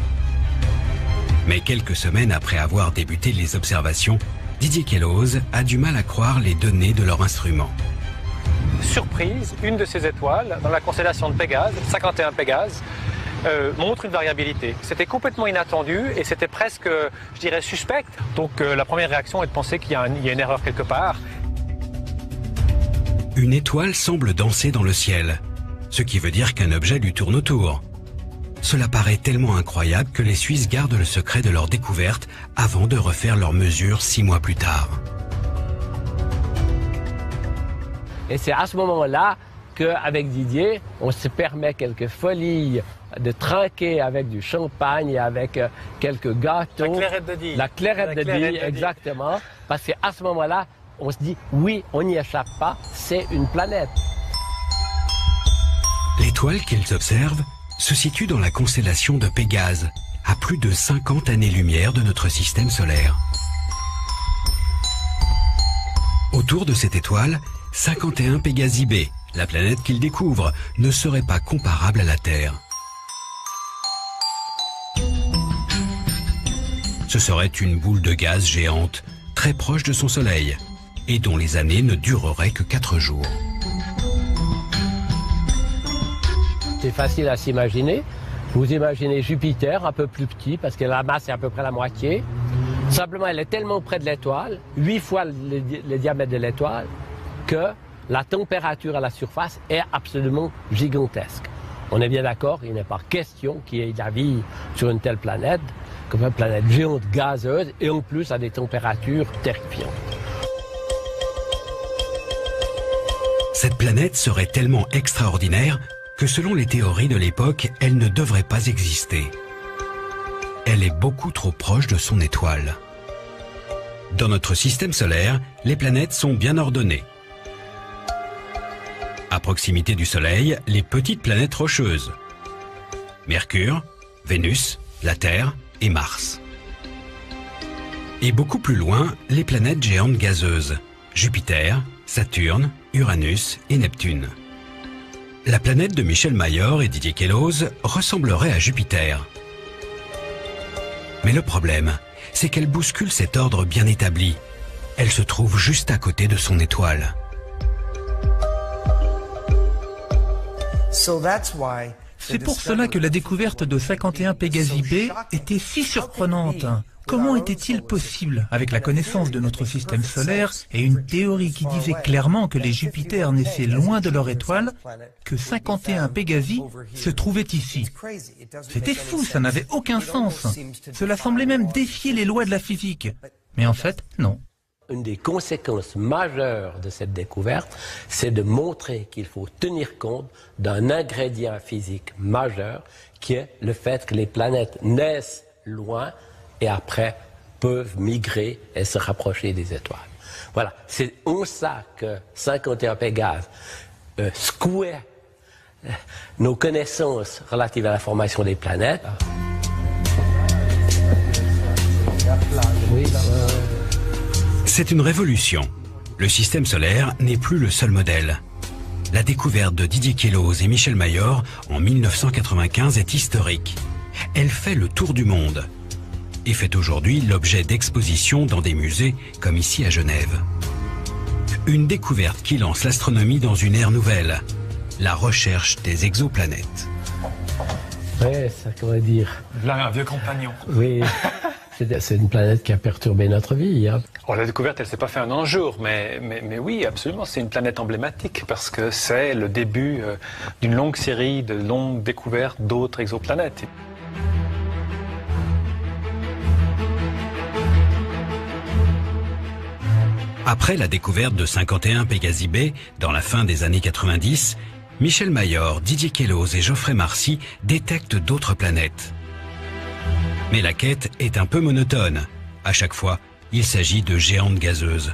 Mais quelques semaines après avoir débuté les observations, Didier Queloz a du mal à croire les données de leur instrument. Surprise, une de ces étoiles, dans la constellation de Pégase, 51 Pégase, montre une variabilité. C'était complètement inattendu et c'était presque, je dirais, suspect. Donc la première réaction est de penser qu'il y a une erreur quelque part. Une étoile semble danser dans le ciel, ce qui veut dire qu'un objet lui tourne autour. Cela paraît tellement incroyable que les Suisses gardent le secret de leur découverte avant de refaire leurs mesures 6 mois plus tard. Et c'est à ce moment-là qu'avec Didier, on se permet quelques folies de trinquer avec du champagne et avec quelques gâteaux. La clairette de Die. La clairette de Die, exactement. Parce qu'à ce moment-là, on se dit, oui, on n'y échappe pas, c'est une planète. L'étoile qu'ils observent se situe dans la constellation de Pégase, à plus de 50 années-lumière de notre système solaire. Autour de cette étoile, 51 Pégasi B, la planète qu'ils découvrent, ne serait pas comparable à la Terre. Ce serait une boule de gaz géante, très proche de son Soleil, et dont les années ne dureraient que 4 jours. C'est facile à s'imaginer. Vous imaginez Jupiter un peu plus petit, parce que la masse est à peu près la moitié. Simplement, elle est tellement près de l'étoile, 8 fois le diamètre de l'étoile, que la température à la surface est absolument gigantesque. On est bien d'accord, il n'est pas question qu'il y ait de la vie sur une telle planète, comme une planète géante gazeuse, et en plus à des températures terrifiantes. Cette planète serait tellement extraordinaire que selon les théories de l'époque, elle ne devrait pas exister. Elle est beaucoup trop proche de son étoile. Dans notre système solaire, les planètes sont bien ordonnées. À proximité du Soleil, les petites planètes rocheuses. Mercure, Vénus, la Terre et Mars. Et beaucoup plus loin, les planètes géantes gazeuses. Jupiter, Saturne, Uranus et Neptune. La planète de Michel Mayor et Didier Queloz ressemblerait à Jupiter. Mais le problème, c'est qu'elle bouscule cet ordre bien établi. Elle se trouve juste à côté de son étoile. C'est pour cela que la découverte de 51 Pégasi B était si surprenante. Comment était-il possible, avec la connaissance de notre système solaire et une théorie qui disait clairement que les Jupiters naissaient loin de leur étoile, que 51 Pégasi se trouvaient ici? C'était fou, ça n'avait aucun sens. Cela semblait même défier les lois de la physique. Mais en fait, non. Une des conséquences majeures de cette découverte, c'est de montrer qu'il faut tenir compte d'un ingrédient physique majeur, qui est le fait que les planètes naissent loin et après peuvent migrer et se rapprocher des étoiles. Voilà, c'est en ça que 51 Pégase secouait nos connaissances relatives à la formation des planètes. C'est une révolution. Le système solaire n'est plus le seul modèle. La découverte de Didier Queloz et Michel Mayor en 1995 est historique. Elle fait le tour du monde et fait aujourd'hui l'objet d'expositions dans des musées comme ici à Genève. Une découverte qui lance l'astronomie dans une ère nouvelle, la recherche des exoplanètes. Oui, ça comment dire. Là, un vieux compagnon. Oui, c'est une planète qui a perturbé notre vie. Hein. Oh, la découverte, elle ne s'est pas faite en un jour, mais oui, absolument, c'est une planète emblématique parce que c'est le début d'une longue série de longues découvertes d'autres exoplanètes. Après la découverte de 51 Pégasi B, dans la fin des années 90, Michel Mayor, Didier Queloz et Geoffrey Marcy détectent d'autres planètes. Mais la quête est un peu monotone. À chaque fois, il s'agit de géantes gazeuses.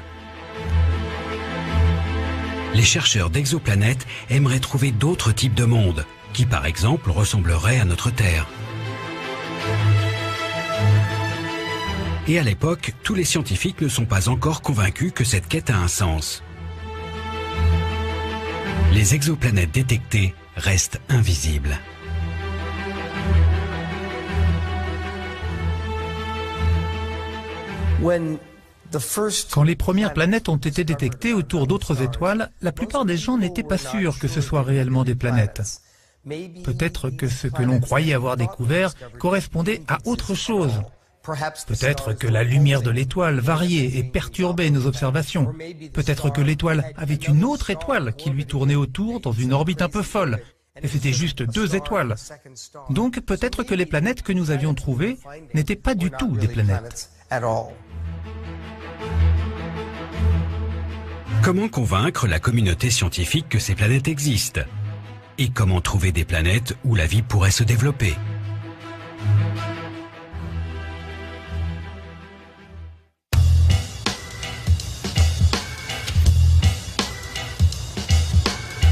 Les chercheurs d'exoplanètes aimeraient trouver d'autres types de mondes, qui par exemple ressembleraient à notre Terre. Et à l'époque, tous les scientifiques ne sont pas encore convaincus que cette quête a un sens. Les exoplanètes détectées restent invisibles. Quand les premières planètes ont été détectées autour d'autres étoiles, la plupart des gens n'étaient pas sûrs que ce soit réellement des planètes. Peut-être que ce que l'on croyait avoir découvert correspondait à autre chose. Peut-être que la lumière de l'étoile variait et perturbait nos observations. Peut-être que l'étoile avait une autre étoile qui lui tournait autour dans une orbite un peu folle. Et c'était juste 2 étoiles. Donc peut-être que les planètes que nous avions trouvées n'étaient pas du tout des planètes. Comment convaincre la communauté scientifique que ces planètes existent? Et comment trouver des planètes où la vie pourrait se développer?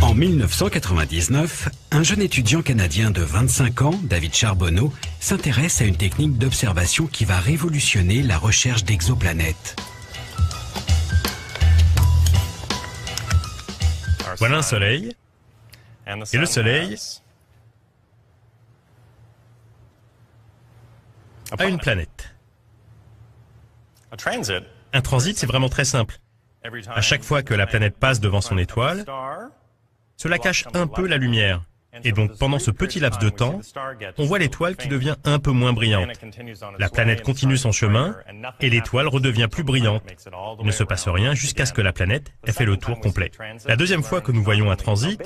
En 1999, un jeune étudiant canadien de 25 ans, David Charbonneau, s'intéresse à une technique d'observation qui va révolutionner la recherche d'exoplanètes. Voilà un soleil, et le soleil a une planète. Un transit, c'est vraiment très simple. À chaque fois que la planète passe devant son étoile, cela cache un peu la lumière. Et donc, pendant ce petit laps de temps, on voit l'étoile qui devient un peu moins brillante. La planète continue son chemin et l'étoile redevient plus brillante. Il ne se passe rien jusqu'à ce que la planète ait fait le tour complet. La deuxième fois que nous voyons un transit,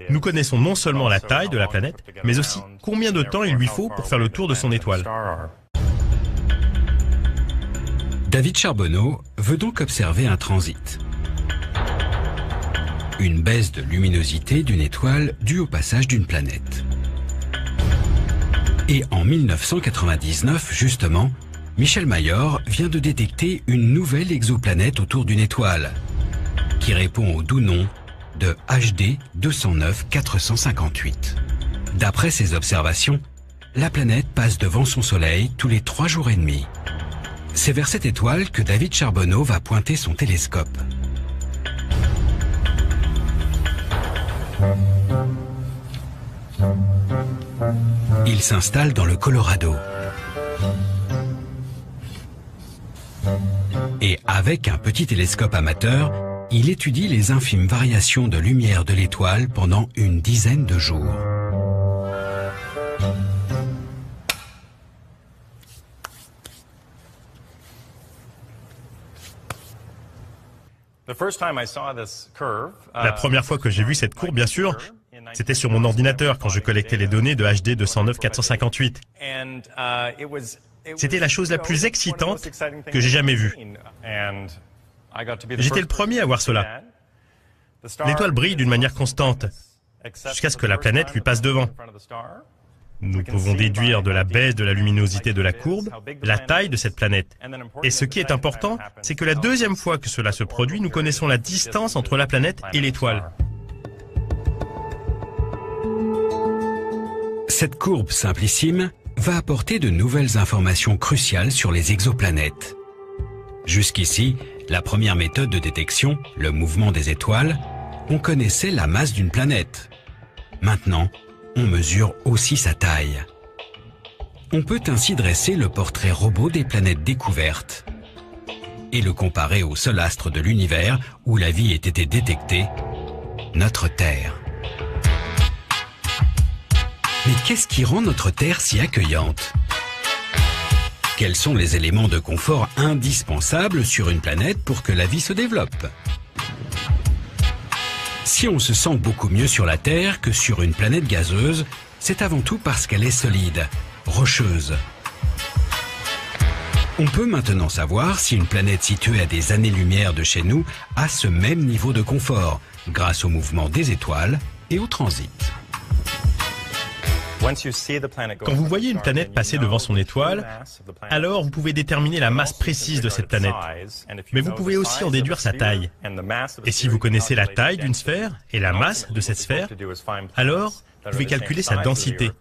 nous connaissons non seulement la taille de la planète, mais aussi combien de temps il lui faut pour faire le tour de son étoile. David Charbonneau veut donc observer un transit. Une baisse de luminosité d'une étoile due au passage d'une planète. Et en 1999, justement, Michel Mayor vient de détecter une nouvelle exoplanète autour d'une étoile, qui répond au doux nom de HD 209 458. D'après ses observations, la planète passe devant son Soleil tous les 3 jours et demi. C'est vers cette étoile que David Charbonneau va pointer son télescope. Il s'installe dans le Colorado. Et avec un petit télescope amateur, il étudie les infimes variations de lumière de l'étoile pendant une dizaine de jours. La première fois que j'ai vu cette courbe, bien sûr, c'était sur mon ordinateur quand je collectais les données de HD 209 458. C'était la chose la plus excitante que j'ai jamais vue. J'étais le premier à voir cela. L'étoile brille d'une manière constante, jusqu'à ce que la planète lui passe devant. Nous pouvons déduire de la baisse de la luminosité de la courbe la taille de cette planète. Et ce qui est important, c'est que la deuxième fois que cela se produit, nous connaissons la distance entre la planète et l'étoile. Cette courbe simplissime va apporter de nouvelles informations cruciales sur les exoplanètes. Jusqu'ici, la première méthode de détection, le mouvement des étoiles, on connaissait la masse d'une planète. Maintenant, on mesure aussi sa taille. On peut ainsi dresser le portrait robot des planètes découvertes et le comparer au seul astre de l'univers où la vie ait été détectée, notre Terre. Mais qu'est-ce qui rend notre Terre si accueillante? Quels sont les éléments de confort indispensables sur une planète pour que la vie se développe? Si on se sent beaucoup mieux sur la Terre que sur une planète gazeuse, c'est avant tout parce qu'elle est solide, rocheuse. On peut maintenant savoir si une planète située à des années-lumière de chez nous a ce même niveau de confort, grâce au mouvement des étoiles et au transit. Quand vous voyez une planète passer devant son étoile, alors vous pouvez déterminer la masse précise de cette planète. Mais vous pouvez aussi en déduire sa taille. Et si vous connaissez la taille d'une sphère et la masse de cette sphère, alors vous pouvez calculer sa densité.